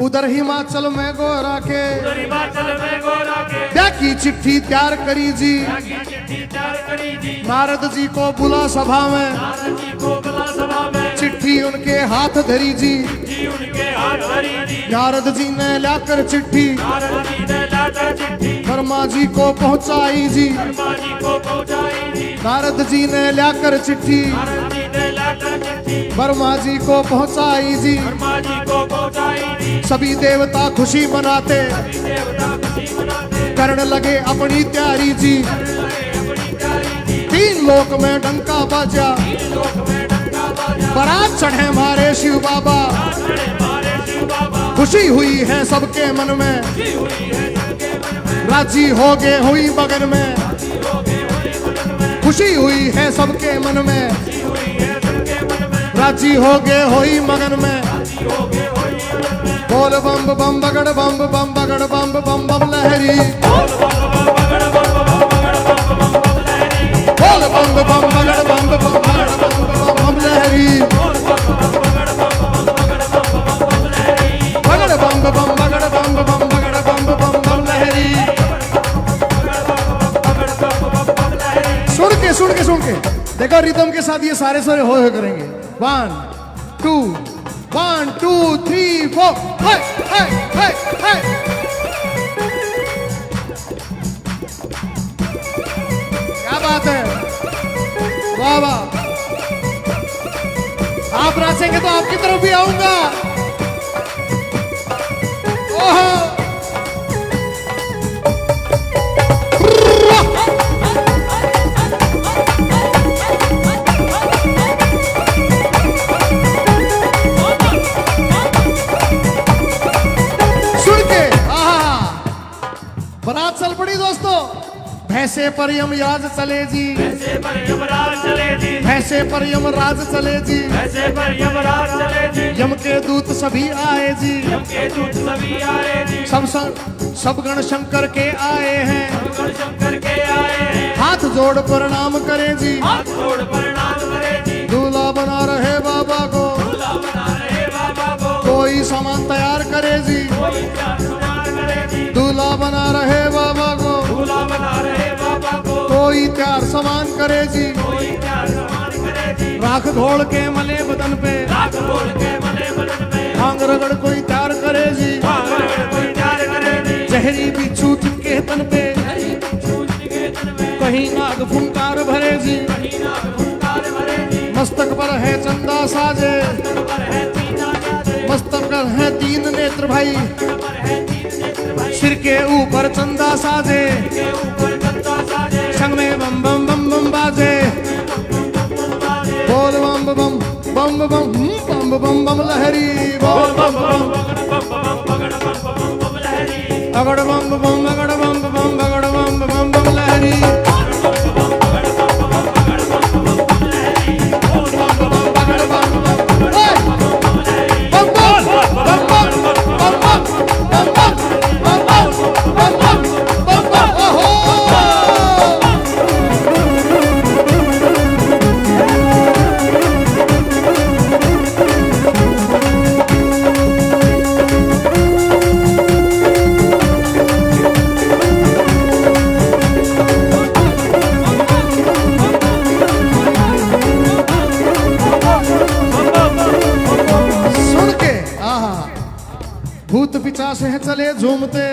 उधर हिमाचल में गोरा के ब्याह की चिट्ठी तैयार करी जी, नारद जी को बुला सभा में, चिट्ठी उनके हाथ धरी जी, नारद जी ने लाकर चिट्ठी वर्मा जी को पहुंचाई जी, नारद जी ने लाकर चिट्ठी वर्मा जी को पहुंचाई जी। सभी देवता खुशी मनाते करने लगे अपनी तैयारी जी, तीन लोक में डंका बाजा, बारात चढ़े मारे शिव बाबा, खुशी हुई है सबके मन में, राजी हो गए हुई मगन में, खुशी हुई है सबके मन में, राजी हो गए हुई मगन में, बोल बम बम बगड़ बम बम बगड़ बम बम बम लहरी, बोल बम बम बगड़ बम बम बगड़ बम बम लहरी, बगड़ बम बम बगड़ बम बम बगड़ बम बम बम लहरी। सुन के देखो रिदम के साथ ये सारे हो करेंगे। 1 2 1 2 3 4 हाय हाय हाय हाय। क्या बात है, वाह वाह। आप नाचेंगे तो आपकी तरफ भी आऊंगा। ओहो बारात चल पड़ी दोस्तों। भैंसे पर यमराज चले जी, भैंसे पर यमराज चले जी, भैंसे पर यमराज चले जी, भैंसे पर यमराज चले जी। यम के दूत सभी आए जी, यम के दूत सभी आए जी। सब गण शंकर के आए हैं, गण शंकर के आए हैं, हाथ जोड़ प्रणाम करें जी, हाथ जोड़ प्रणाम करें जी, दूल्हा बना रहे बाबा को, दूल्हा बना रहे बाबा को, कोई सामान तैयार करे जी, कोई प्यार सुनार करे जी, दूल्हा बना रहे बाबा को, दूल्हा बना रहे बाबा को, कोई त्यार सामान करे जी, कोई प्यार समान करे जी, राख घोल के मले बदन पे, राख बोल के मले बदन पे, भांग रगड़ कोई त्यार करे जी, कोई प्यार करे जी, जहरी बिच्छू चिपके तन पे, छूट के तन में, कहीं नाग फुंकार भरे जी, कहीं नाग फुंकार भरे जी, मस्तक पर है चंदा साजे, पर है तीना जादे, मस्तक पर है तीन नेत्र भाई, पर है तीन नेत्र भाई, सिर के ऊपर चंदा साजे, के ऊपर गंदा साजे, संग में बम बम बम बम बाजे, बोल बम बम बम बम बम बम बम लहरी, बोल बम बम अगड़ बम बम अगड़ बम बम अगड़ बम बम बम लहरी, अगड़ बम बम ओए! बम बम बम बम बम बम बम बम बम बम बम बम बम ओहो! सुन के आहा भूत पिचास है चले झूमते,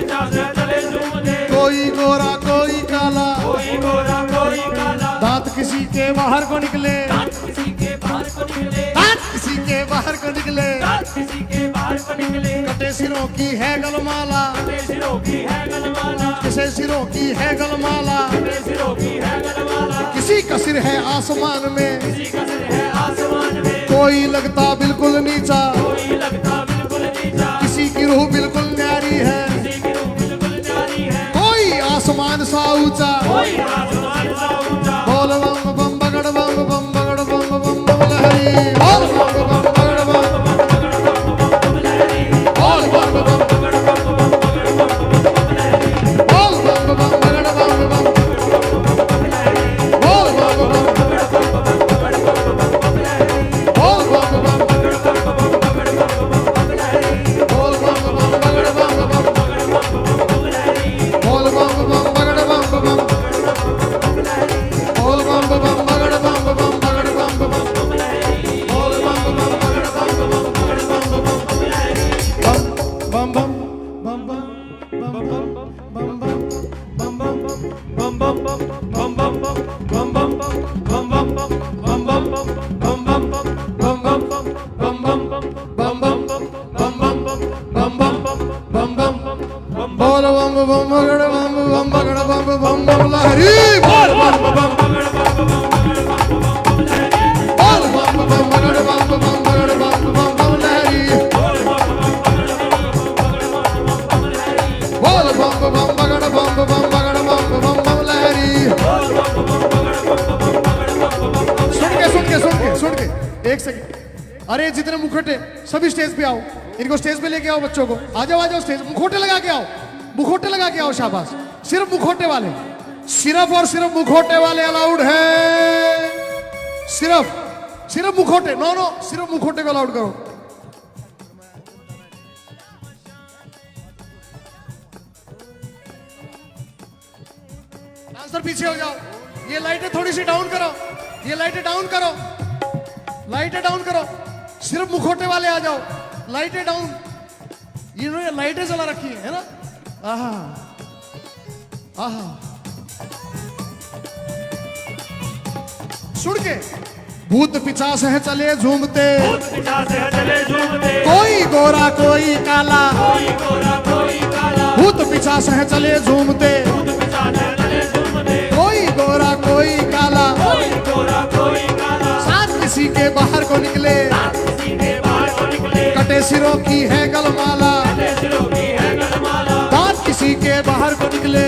चले झूमते, कोई गोरा कोई काला, कोई गोरा कोई काला, दांत किसी के बाहर को निकले, किसी के बाहर को निकले, दांत किसी के बाहर को निकले, किसी के बाहर को निकले, कटे सिरों की है गलमाला, सिरों की है गलमाला, किसे सिरों की है गलमाला, सिरों की है गलमाला, किसी का सिर है आसमान में, किसी का सिर है आसमान में, कोई लगता बिल्कुल नीचा, कोई लगता बिल्कुल नीचा, किसी की रूह बिल्कुल न्यारी है, किसी की रूह बिल्कुल जारी है, कोई आसमान सा ऊंचा, कोई आसमान सा ऊंचा, बोल बम बम बगड़ बम बम बगड़ बम बम बम लहरी, बोल बम बम बगड़ बम, बोल बम बम, बोल बम बम बगड़ बम बम, बोल बम बम, बोल बम बम, बोल बम बम बगड़ बम बम, बोल बम बम बगड़ बम बम, बोल बम बम बगड़ बम बम बगड़ बम बम, बोल बम बम बगड़ बम बम बगड़ बम बम, बम बम बम बम बम बम बम बम बोल बम बम बगड़ बम बम बगड़ बम बम बम लहरी, बोल बम बम, बोल बम बम बगड़ बम बम बगड़ बम बम बम लहरी, बोल बम बम बगड़ बम बम बगड़ बम बम बम लहरी। सुन के एक सेकंड, अरे जितने मुखोटे सभी स्टेज पे आओ, इनको स्टेज पे लेके आओ, बच्चों को आ जाओ स्टेज, मुखोटे लगा के आओ, मुखोटे लगा के आओ, शाबाश, सिर्फ मुखोटे वाले, सिर्फ और सिर्फ मुखोटे वाले अलाउड है, सिर्फ मुखोटे, नो सिर्फ मुखोटे को अलाउड करो। डांसर पीछे हो जाओ, ये लाइटें थोड़ी सी डाउन करो, ये लाइटें डाउन करो, लाइटें डाउन करो, सिर्फ मुखोटे वाले आ जाओ, लाइटें डाउन, इन्होंने लाइटें जला रखी है ना, आहा आहा, सुन के भूत पिचास है चले झूमते, चले झूमते, कोई गोरा कोई काला, कोई गोरा कोई काला, भूत पिचास है चले झूमते, चले झूमते, कोई गोरा कोई काला, कोई गोरा कोई काला, साथ किसी के बाहर को निकले, किसी के बाहर को निकले, कटे सिरों की है गलमाला, सिरों की है गलमाला, दांत किसी के बाहर को निकले,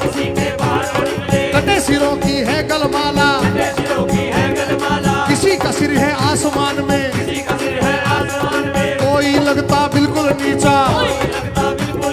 किसी के बाहर को निकले, कटे सिरों की है गलमाला, सिरों की है गलमाला, किसी का सिर है आसमान में, किसी का सिर है आसमान में, कोई लगता बिल्कुल नीचा, कोई लगता बिल्कुल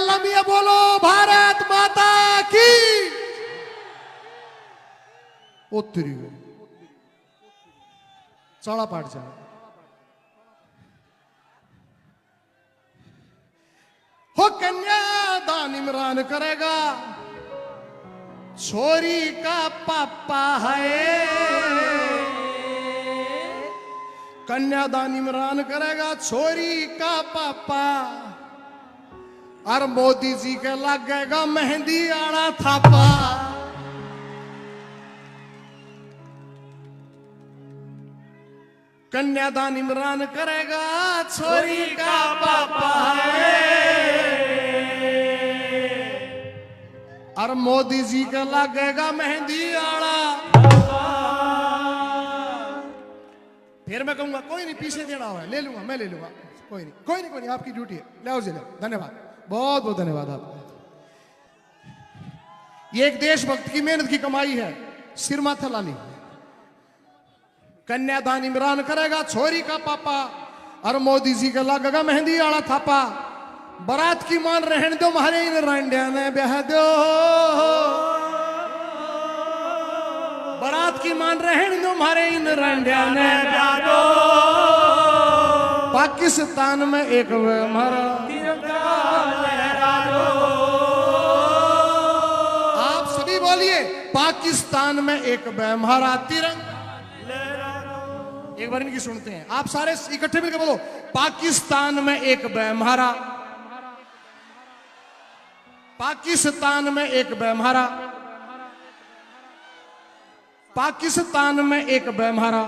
लमिया बोलो भारत माता की। उत्तरी चौड़ा पाठ जा हो कन्यादान इमरान करेगा, छोरी का पापा है। कन्यादान इमरान करेगा, छोरी का पापा। और मोदी जी के लगेगा मेहंदी आड़ा थापा। कन्यादान इमरान करेगा, छोरी का पापा है। और मोदी जी का लगेगा मेहंदी आड़ा। फिर मैं कहूंगा कोई नहीं, पीछे देना हुआ है, ले लूंगा, मैं ले लूंगा, कोई नहीं, कोई नहीं, कोई नहीं, आपकी ड्यूटी है, ले आओ जी, ले। धन्यवाद, बहुत बहुत धन्यवाद आपका। ये एक देशभक्त की मेहनत की कमाई है, सिर माथा लाली। कन्यादान इमरान करेगा, छोरी का पापा। और मोदी जी का लगेगा मेहंदी आड़ा थापा। बारात की मान रहने दो, मारे इन रांडिया ने ब्याह दो। बारात की मान रहने दो, मारे इन रांडिया ने ब्याह दो। पाकिस्तान में एक हमारा आप सभी बोलिए, पाकिस्तान में एक हमारा तिरंगा। एक बार इनकी सुनते हैं, आप सारे इकट्ठे मिलकर बोलो, पाकिस्तान में एक हमारा। पाकिस्तान में एक हमारा। पाकिस्तान में एक हमारा।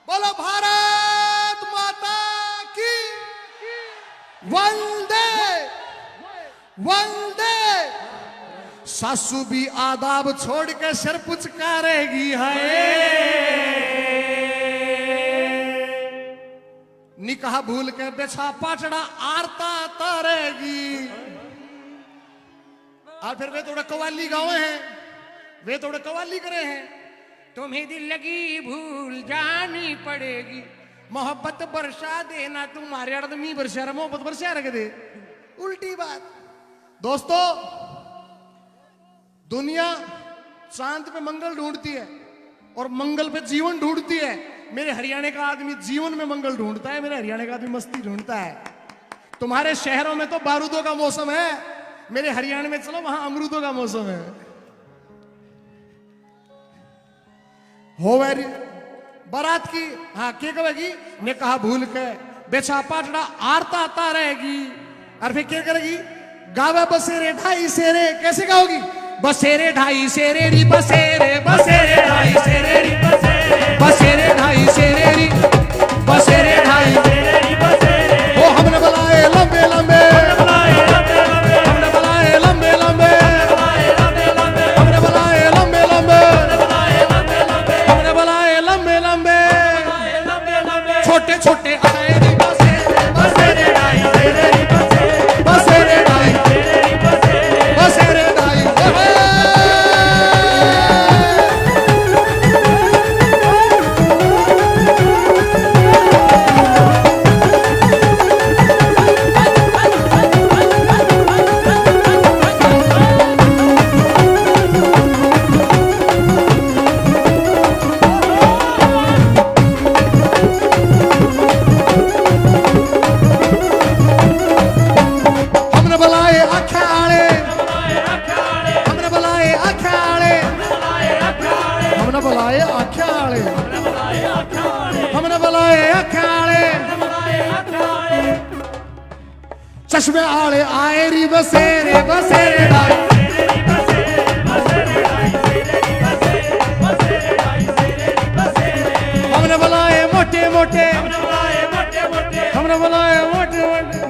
बोलो भारत माता की। वंदे वंदे। सासू भी आदाब छोड़ के सिर पुचकारेगी है। निकाह भूल के बेछा पाटड़ा आरता तारेगी। और फिर वे थोड़ा कवाली गावे हैं, वे थोड़े कवाली करे हैं। तुम्हें दिल लगी भूल जानी पड़ेगी, मोहब्बत बरसा देना, तुम्हारे आदमी बरसा रहा, मोहब्बत बरसा रख दे। उल्टी बात। दोस्तों, दुनिया चांद पे मंगल ढूंढती है और मंगल पे जीवन ढूंढती है। मेरे हरियाणा का आदमी जीवन में मंगल ढूंढता है, मेरे हरियाणा का आदमी मस्ती ढूंढता है। तुम्हारे शहरों में तो बारूदों का मौसम है, मेरे हरियाणा में चलो वहां अमरूदों का मौसम है। हो वेरी बारात की, हाँ क्या कहेगी, ने कहा भूल के बेचा पाटड़ा आरता आता रहेगी। और फिर क्या करेगी, गावे बसेरे ढाई सेरे। कैसे गाओगी, बसेरे ढाई सेरे री बसेरे, बसेरे ढाई सेरे री बसेरे, बसेरे ढाई सेरे री, बसेरे ढाई सेरे री बसेरे। ओ हमने बुलाए लंबे लंबे, हमने बुलाए लंबे लंबे, हमने बुलाए लंबे लंबे, हमने बुलाए लंबे लंबे। छोटे छोटे आए री बसेरे, बसेरे ढाई सेरे री बसेरे, बसेरे ढाई सेरे री बसेरे, बसेरे ढाई। चश्मे आले आए री बसेरे, बसेरे ढाई, हमने बुलाए मोटे मोटे, हमने बुलाए मोटे मोटे,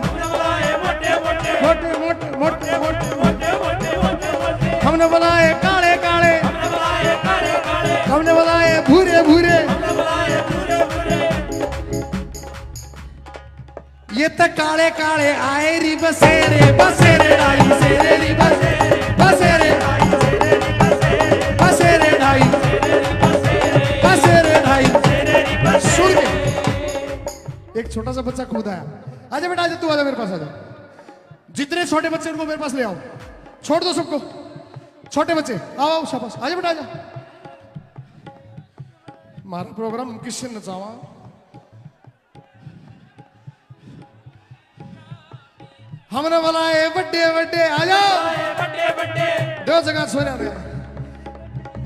हमने बुलाए काले काले, हमने बुलाए भूरे भूरे। ये तो काले काले आए री बसेरे, बसेरे ढाई सेरे री बसेरे, बसेरे ढाई सेरे री बसेरे, बसेरे ढाई, बसेरे ढाई। सुन के एक छोटा सा बच्चा कूदा है, आजा बेटा आजा, तू आजा मेरे पास आजा। जितने छोटे बच्चे उनको मेरे पास ले आओ, छोड़ दो सबको, छोटे बच्चे आओ आओ शाबाश, आजा बेटा आजा। मारा प्रोग्राम किससे नचावा, हमने बुलाए बड्डे बड्डे, आ जाओ बड़े बड़े दो जगह सो रहे थे।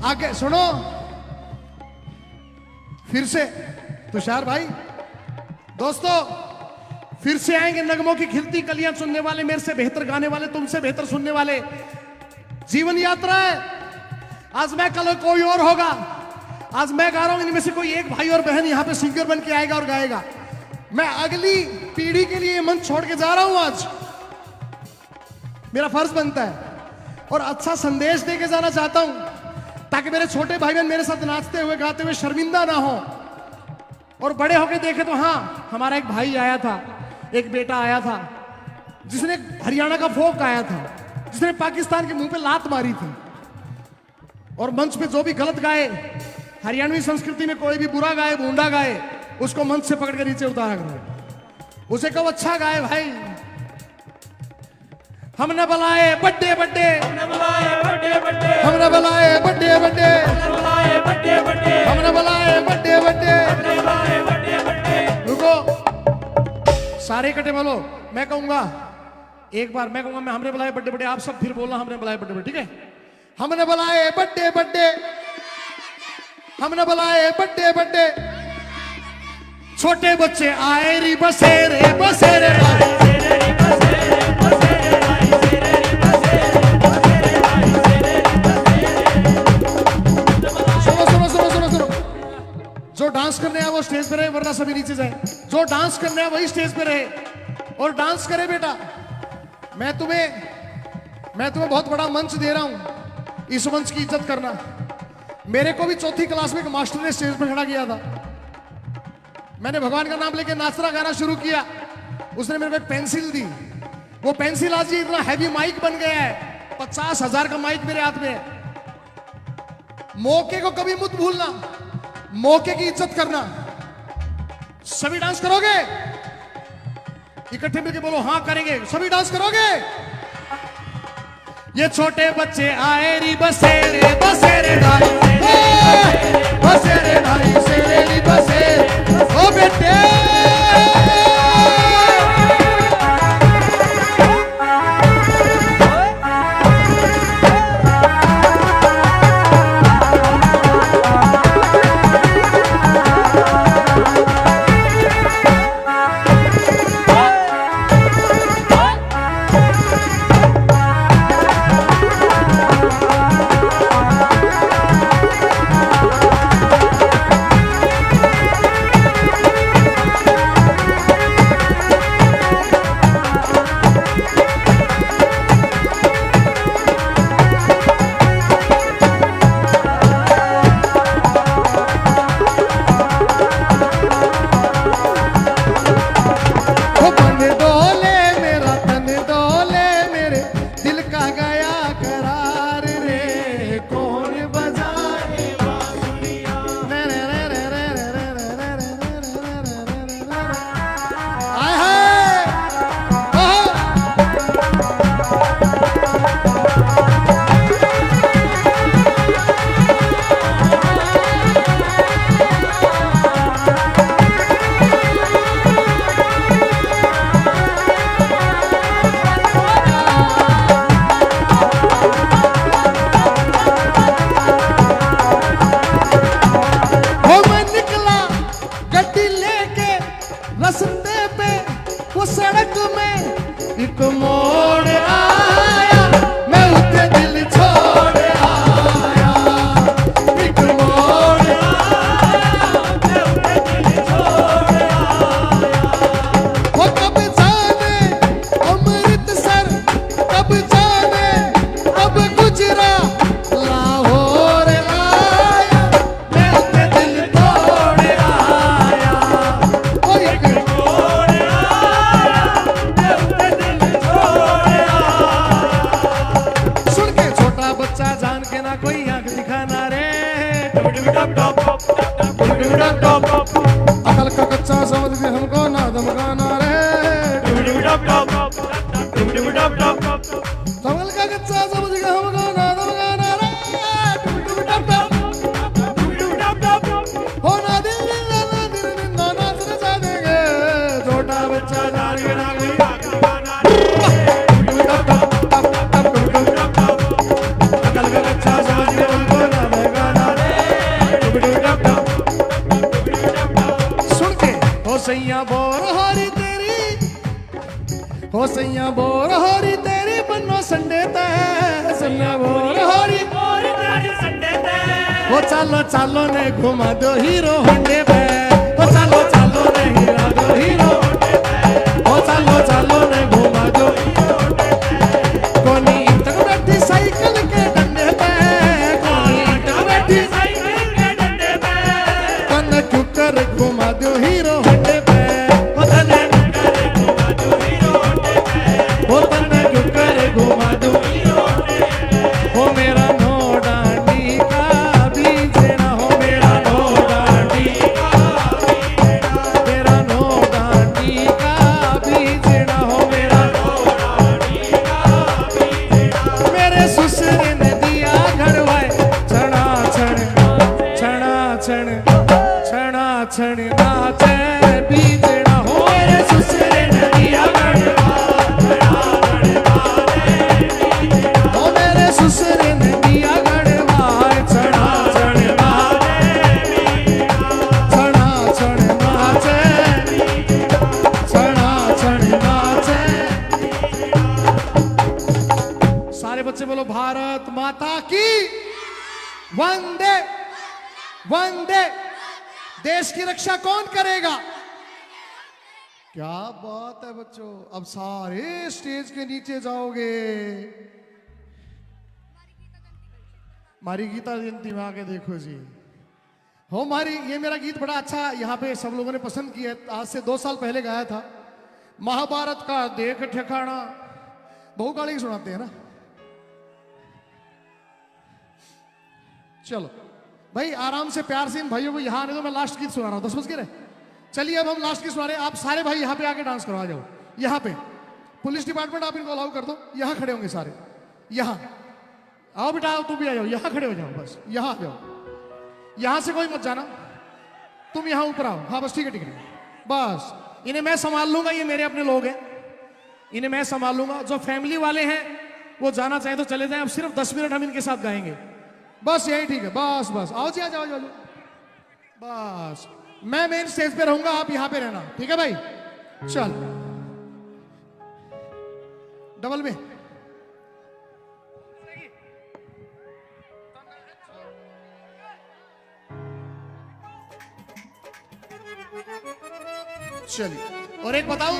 आगे सुनो फिर से, तुषार भाई दोस्तों फिर से आएंगे नगमों की खिलती कलियां सुनने वाले, मेरे से बेहतर गाने वाले, तुमसे बेहतर सुनने वाले। जीवन यात्रा है, आज मैं कल कोई और होगा, आज मैं गा रहा हूं, इनमें से कोई एक भाई और बहन यहां पे सिंगर बन के आएगा और गाएगा। मैं अगली पीढ़ी के लिए मंच छोड़ के जा रहा हूं, आज मेरा फर्ज बनता है और अच्छा संदेश दे के जाना चाहता हूं ताकि मेरे छोटे भाई बहन मेरे साथ नाचते हुए गाते हुए शर्मिंदा ना हो और बड़े होके देखे तो हाँ हमारा एक भाई आया था, एक बेटा आया था जिसने हरियाणा का फोक गाया था, जिसने पाकिस्तान के मुंह पे लात मारी थी और मंच पे जो भी गलत गाए, हरियाणवी संस्कृति में कोई भी बुरा गाए, भूंडा गाए, उसको मंच से पकड़ के नीचे उतारा करो, उसे कहो अच्छा गाए भाई। हमने बुलाए बड्डे बड्डे, हमने बुलाए बड़े बड़े हमने बुलाए बड्डे बड्डे, हमने बुलाए बड़े बड़े हमने बुलाए बड्डे बड्डे। हमने बुलाए बड़े बड़े रुको सारे इकट्ठे बोलो, मैं कहूंगा एक बार, मैं कहूंगा मैं हमने बुलाए बड्डे बड्डे, आप सब फिर बोलना हमने बुलाए बड्डे बड्डे, ठीक है? हमने बुलाए बड्डे बड्डे, हमने बुलाए बड्डे बड्डे, छोटे बच्चे आए री बसेरे बसेरे आए। जो डांस करने आए वो स्टेज पे रहे, वरना सभी नीचे जाए। जो डांस करने आए वही स्टेज पे रहे और डांस करे। बेटा मैं तुम्हें बहुत बड़ा मंच दे रहा हूं, इस मंच की इज्जत करना। मेरे को भी चौथी क्लास में एक मास्टर ने स्टेज पे खड़ा किया था, मैंने भगवान का नाम लेके नाचना गाना शुरू किया, उसने मेरे को एक पेंसिल दी, वो पेंसिल आज ये इतना हैवी माइक बन गया है, 50,000 का माइक मेरे हाथ में है। मौके को कभी मत भूलना, मौके की इज्जत करना। सभी डांस करोगे? इकट्ठे मिलके बोलो हाँ करेंगे। सभी डांस करोगे? ये छोटे बच्चे आए री बसेरे बसेरे भाई, बसेरे भाई सेरे री बसेरे ओ बेटे। कमल का कच्चा समझ गया हमको नाद गाना रे हो ना दिल ना दिल ना नाच नचा देंगे छोटा बच्चा जान के ना गई कमल का कच्चा समझ गया हमको नाद गाना रे सुन के हो सैया बोर हरी तेरी हो सैया बोर हरी तेरी बनो संडे ते सैया बोर हरी हो चालो चालो ने घुमा दो हीरो होंडे पे हो चालो चालो ने हिला दो हीरो होंडे पे हो चालो चालो ने घुमा दो कोनी तक बैठी साइकिल के डंडे पे कोनी तक बैठी साइकिल के डंडे पे कन क्यों कर घुमा दो हीरो होंडे पे हो तने कर घुमा दो हीरो होंडे पे हो तने क्यों कर घुमा दो हीरो होंडे पे हो मेरा नो डांडी का बीज ना हो मेरा नो डांडी का मेरा नो डांडी का बीज ना हो मेरा नो डांडी का मेरे ससुर ने दिया घड़वाए छना छण छना छण छना छण नाचे बीज ना हो मेरे ससुर ने दिया घड़वाए हो मेरे ससुर ने दिया घड़वाए छना छण छना छण नाचे छना छण नाचे सारे बच्चे बोलो भारत माता की वंदे वंदे देश की रक्षा कौन करेगा क्या बात है बच्चों अब सारे स्टेज के नीचे जाओगे मारी गीता जयंती में आके देखो जी हो मारी ये मेरा गीत बड़ा अच्छा यहाँ पे सब लोगों ने पसंद किया आज से 2 साल पहले गाया था महाभारत का देख ठिकाना बहु गाड़ी सुनाते हैं ना चलो भाई आराम से प्यार से इन भाइयों को यहाँ आने दो मैं लास्ट गीत सुना रहा हूँ 10 बज के रहे चलिए अब हम लास्ट गीत सुना रहे हैं आप सारे भाई यहाँ पे आके डांस करो आ जाओ यहाँ पे पुलिस डिपार्टमेंट आप इनको अलाउ कर दो यहाँ खड़े होंगे सारे यहाँ आओ बेटा आओ तुम भी आ जाओ यहाँ खड़े हो जाओ बस यहाँ आ जाओ यहाँ से कोई मत जाना तुम यहाँ ऊपर आओ हाँ बस ठीक है बस इन्हें मैं संभाल लूंगा ये मेरे अपने लोग हैं इन्हें मैं संभाल लूंगा जो फैमिली वाले हैं वो जाना चाहे तो चले जाएं अब सिर्फ 10 मिनट हम इनके साथ गाएंगे बस यही ठीक है बस बस आओ जी आ जाओ जाओ बस मैं मेन स्टेज पे रहूंगा आप यहाँ पे रहना ठीक है भाई चल डबल में चलिए और एक बताऊं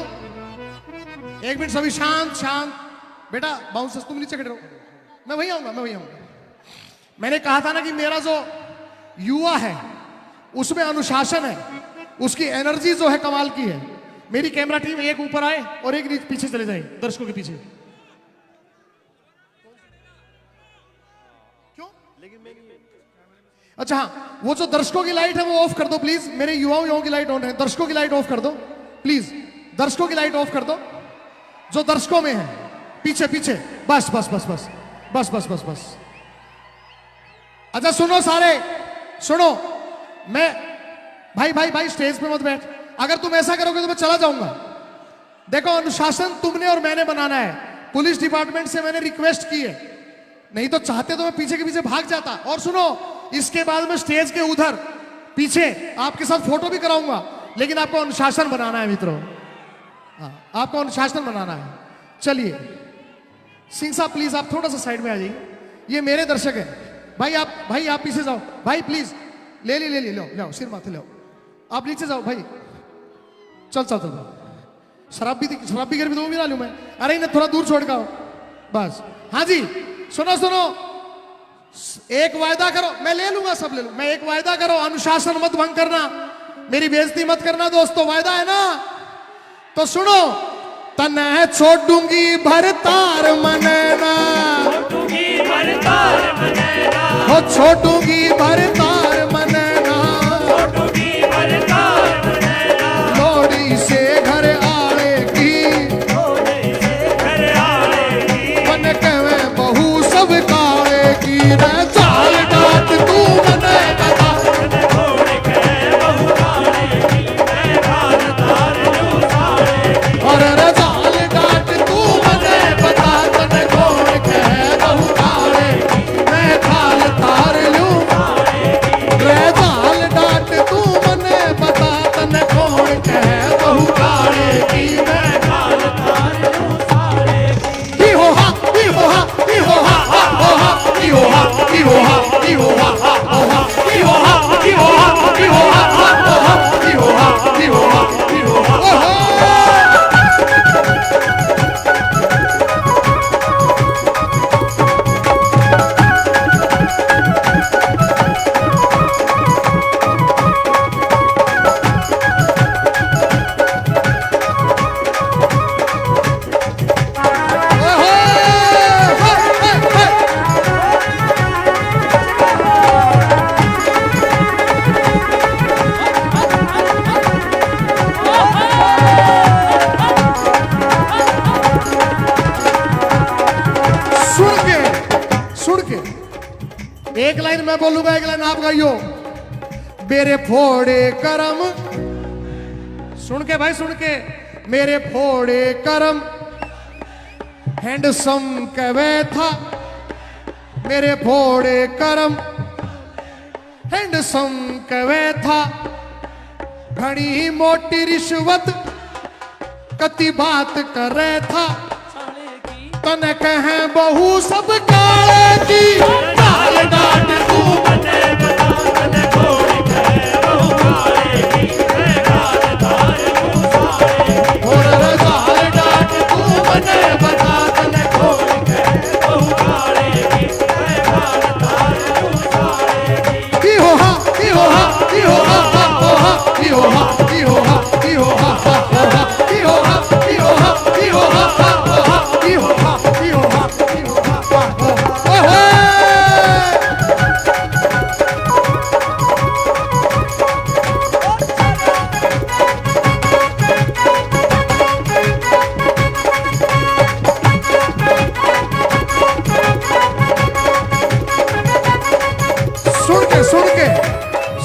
1 मिनट सभी शांत शांत बेटा बाउंसर्स तुम नीचे खड़े रहो मैं वहीं आऊंगा मैंने कहा था ना कि मेरा जो युवा है उसमें अनुशासन है उसकी एनर्जी जो है कमाल की है मेरी कैमरा टीम एक ऊपर आए और एक पीछे चले जाए दर्शकों के पीछे क्यों अच्छा हाँ वो जो दर्शकों की लाइट है वो ऑफ कर दो प्लीज मेरे युवाओं की लाइट ऑन है दर्शकों की लाइट ऑफ कर दो प्लीज दर्शकों की लाइट ऑफ कर दो जो दर्शकों में है पीछे पीछे बस बस बस बस बस बस बस बस अच्छा सुनो सारे सुनो मैं भाई भाई भाई स्टेज पे मत बैठ अगर तुम ऐसा करोगे तो मैं चला जाऊंगा देखो अनुशासन तुमने और मैंने बनाना है पुलिस डिपार्टमेंट से मैंने रिक्वेस्ट की है नहीं तो चाहते तो मैं पीछे के पीछे भाग जाता और सुनो इसके बाद मैं स्टेज के उधर पीछे आपके साथ फोटो भी कराऊंगा लेकिन आपको अनुशासन बनाना है मित्रों हाँ आपको अनुशासन बनाना है चलिए सिंह साहब प्लीज आप थोड़ा सा साइड में आ जाइए ये मेरे दर्शक हैं भाई आप पीछे जाओ भाई प्लीज ले लो सिर माथे लो आप नीचे जाओ भाई चल शराब भी गिर भी तो भी ना लूं मैं अरे इन्हें थोड़ा दूर छोड़ का बस हाँ जी सुनो एक वायदा करो मैं ले लूंगा सब ले लूं मैं एक वायदा करो अनुशासन मत भंग करना मेरी बेइज्जती मत करना दोस्तों वायदा है ना तो सुनो तने छोड़ूंगी भरतार मनेना हो छोड़ूंगी भरतार मनेना लोड़ी से घर आड़े की मैं बोलूंगा, एक लाइन आप गाइयो। मेरे फोड़े करम, सुन के भाई सुन के, मेरे फोड़े करम हैंडसम कवे था, मेरे फोड़े करम हैंडसम कवे था, घड़ी मोटी रिश्वत कति बात करे था, तने कहे बहू सब काले की काल डांट तू बने बता तने घोड़ी कहे बहू काले की मैं कालदार हूँ सारे की। और काल डांट तू बने बता तने घोड़ी कहे बहू काले की मैं कालदार हूँ सारे की। की हो हा की हो हा की हो हा हो हा की हो हा की हो हा की हो हा हो हा की हो हा की हो हा की हो हा हो हा की हो हा की हो हा की हो हा ओहे।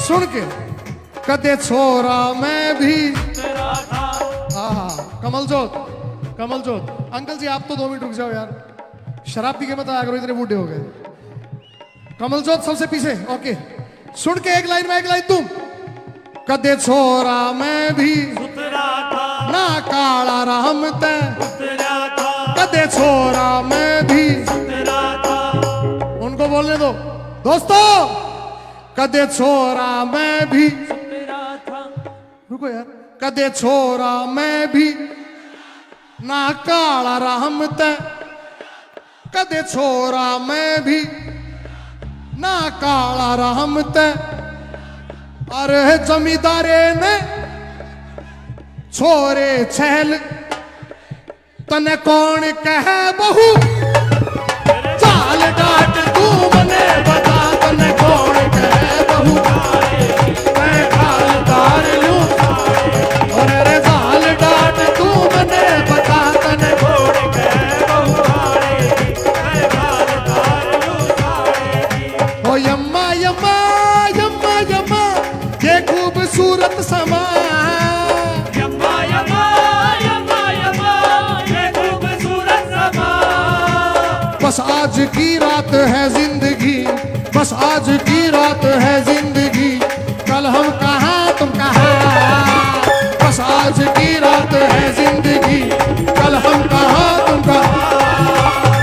सुन के कदे छोरा मैं भी कमल जोत अंकल जी आप तो 2 मिनट रुक जाओ यार, शराब पी के मत आया करो, इतने बूढ़े हो गए। कमल जोत सबसे पीछे, ओके। सुन के एक लाइन में एक लाइन तुम। कदे छोरा मैं भी सुतरा था ना काला राम ते, सुतरा था कदे छोरा मैं भी, सुतरा था। उनको बोलने दो दोस्तों। कदे छोरा मैं भी, सुतरा था रुको यार, कदे छोरा मैं भी ना काला राम ते, कदे छोरा मैं भी ना काला राम ते, अरे जमींदारे ने छोरे छैल तने कौन कहे बहू चाल डाट तू मने बता, तने कौन कहे बहू मैं कालदार लूं, और रे चाल डाट तू मने बता, तने घोड़ी कहे बहू काले की मैं कालदार हूँ सारे की। ओ यम्मा यम्मा यम्मा यम्मा ये खूबसूरत समा, यम्मा यम्मा यम्मा यम्मा ये खूबसूरत समा। बस आज की रात है जिंदगी, बस आज की रात है जिंदगी, कल हम कहाँ तुम कहाँ, बस आज की रात है जिंदगी, कल हम कहाँ तुम कहाँ,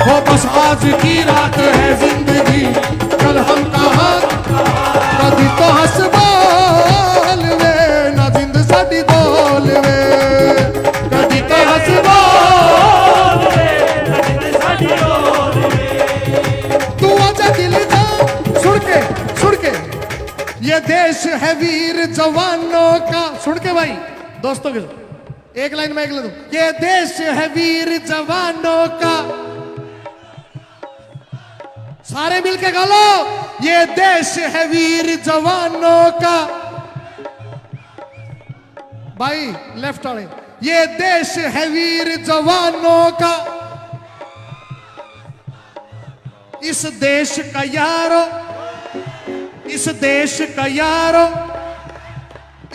हो बस आज की रात है जिंदगी, कल हम कहाँ, कदी तो हंस बोल वे ना जिंद साडी बोल वे, कदी तो हंस बोल तू आजा दिल जा। सुन के ये देश है वीर जवानों का, सुन के भाई दोस्तों के साथ एक लाइन में एक ले दो। ये देश है वीर जवानों का, सारे मिलके गा लो। ये देश है वीर जवानों का, भाई लेफ्ट वाले, ये देश है वीर जवानों का, इस देश का यारो, इस देश का यारो,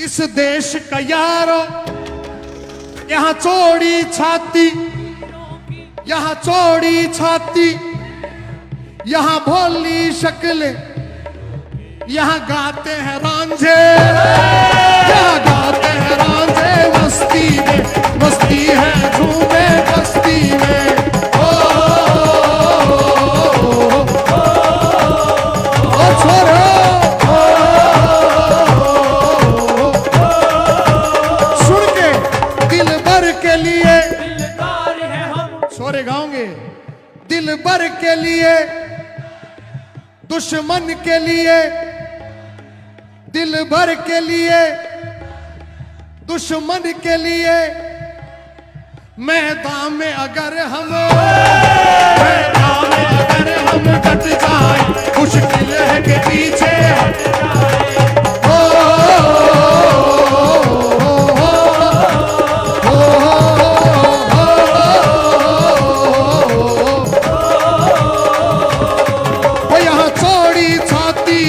इस देश का यारो, यहाँ चौड़ी छाती, यहाँ चौड़ी छाती, यहाँ भोली शक्लें, यहाँ गाते हैं रांझे, यहाँ गाते हैं रांझे मस्ती में, मस्ती है झूमे बस्ती में। सुन के दिल भर के लिए छोरे गाओगे, दिल भर के लिए, दुश्मन के लिए, दिल भर के लिए, दुश्मन के लिए, मैदान में अगर हम, मैदान में अगर हम डट जाए, मुश्किल है कि पीछे हट जाए। यहाँ चौड़ी छाती,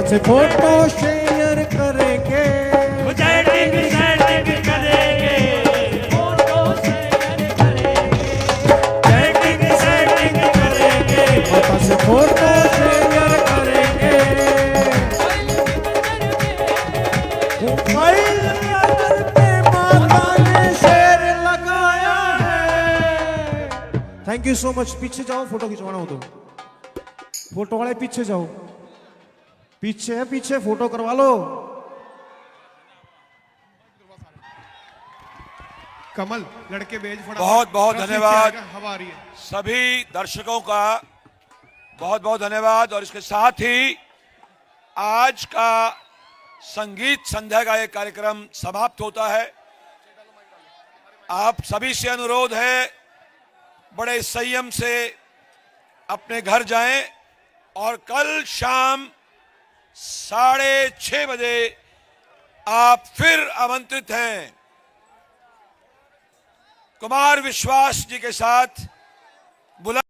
से फोटो शेयर करेंगे, चैटिंग करेंगे, फोटो शेयर करेंगे, चैटिंग करेंगे, माता से फोटो शेयर करेंगे, मोबाइल के अंदर पे माता ने शेर लगाया है। Thank you so much. पीछे जाओ, फोटो खिंचवाना हो तो फोटो वाले पीछे जाओ, पीछे है, पीछे फोटो करवा लो। कमल लड़के भेज फटाफट। बहुत बहुत ट्रॉफी धन्यवाद क्या आएगा, हवा आ रही है। सभी दर्शकों का बहुत बहुत धन्यवाद। और इसके साथ ही आज का संगीत संध्या का ये कार्यक्रम समाप्त होता है। आप सभी से अनुरोध है, बड़े संयम से अपने घर जाएं और कल शाम 6:30 बजे आप फिर आमंत्रित हैं कुमार विश्वास जी के साथ। बुला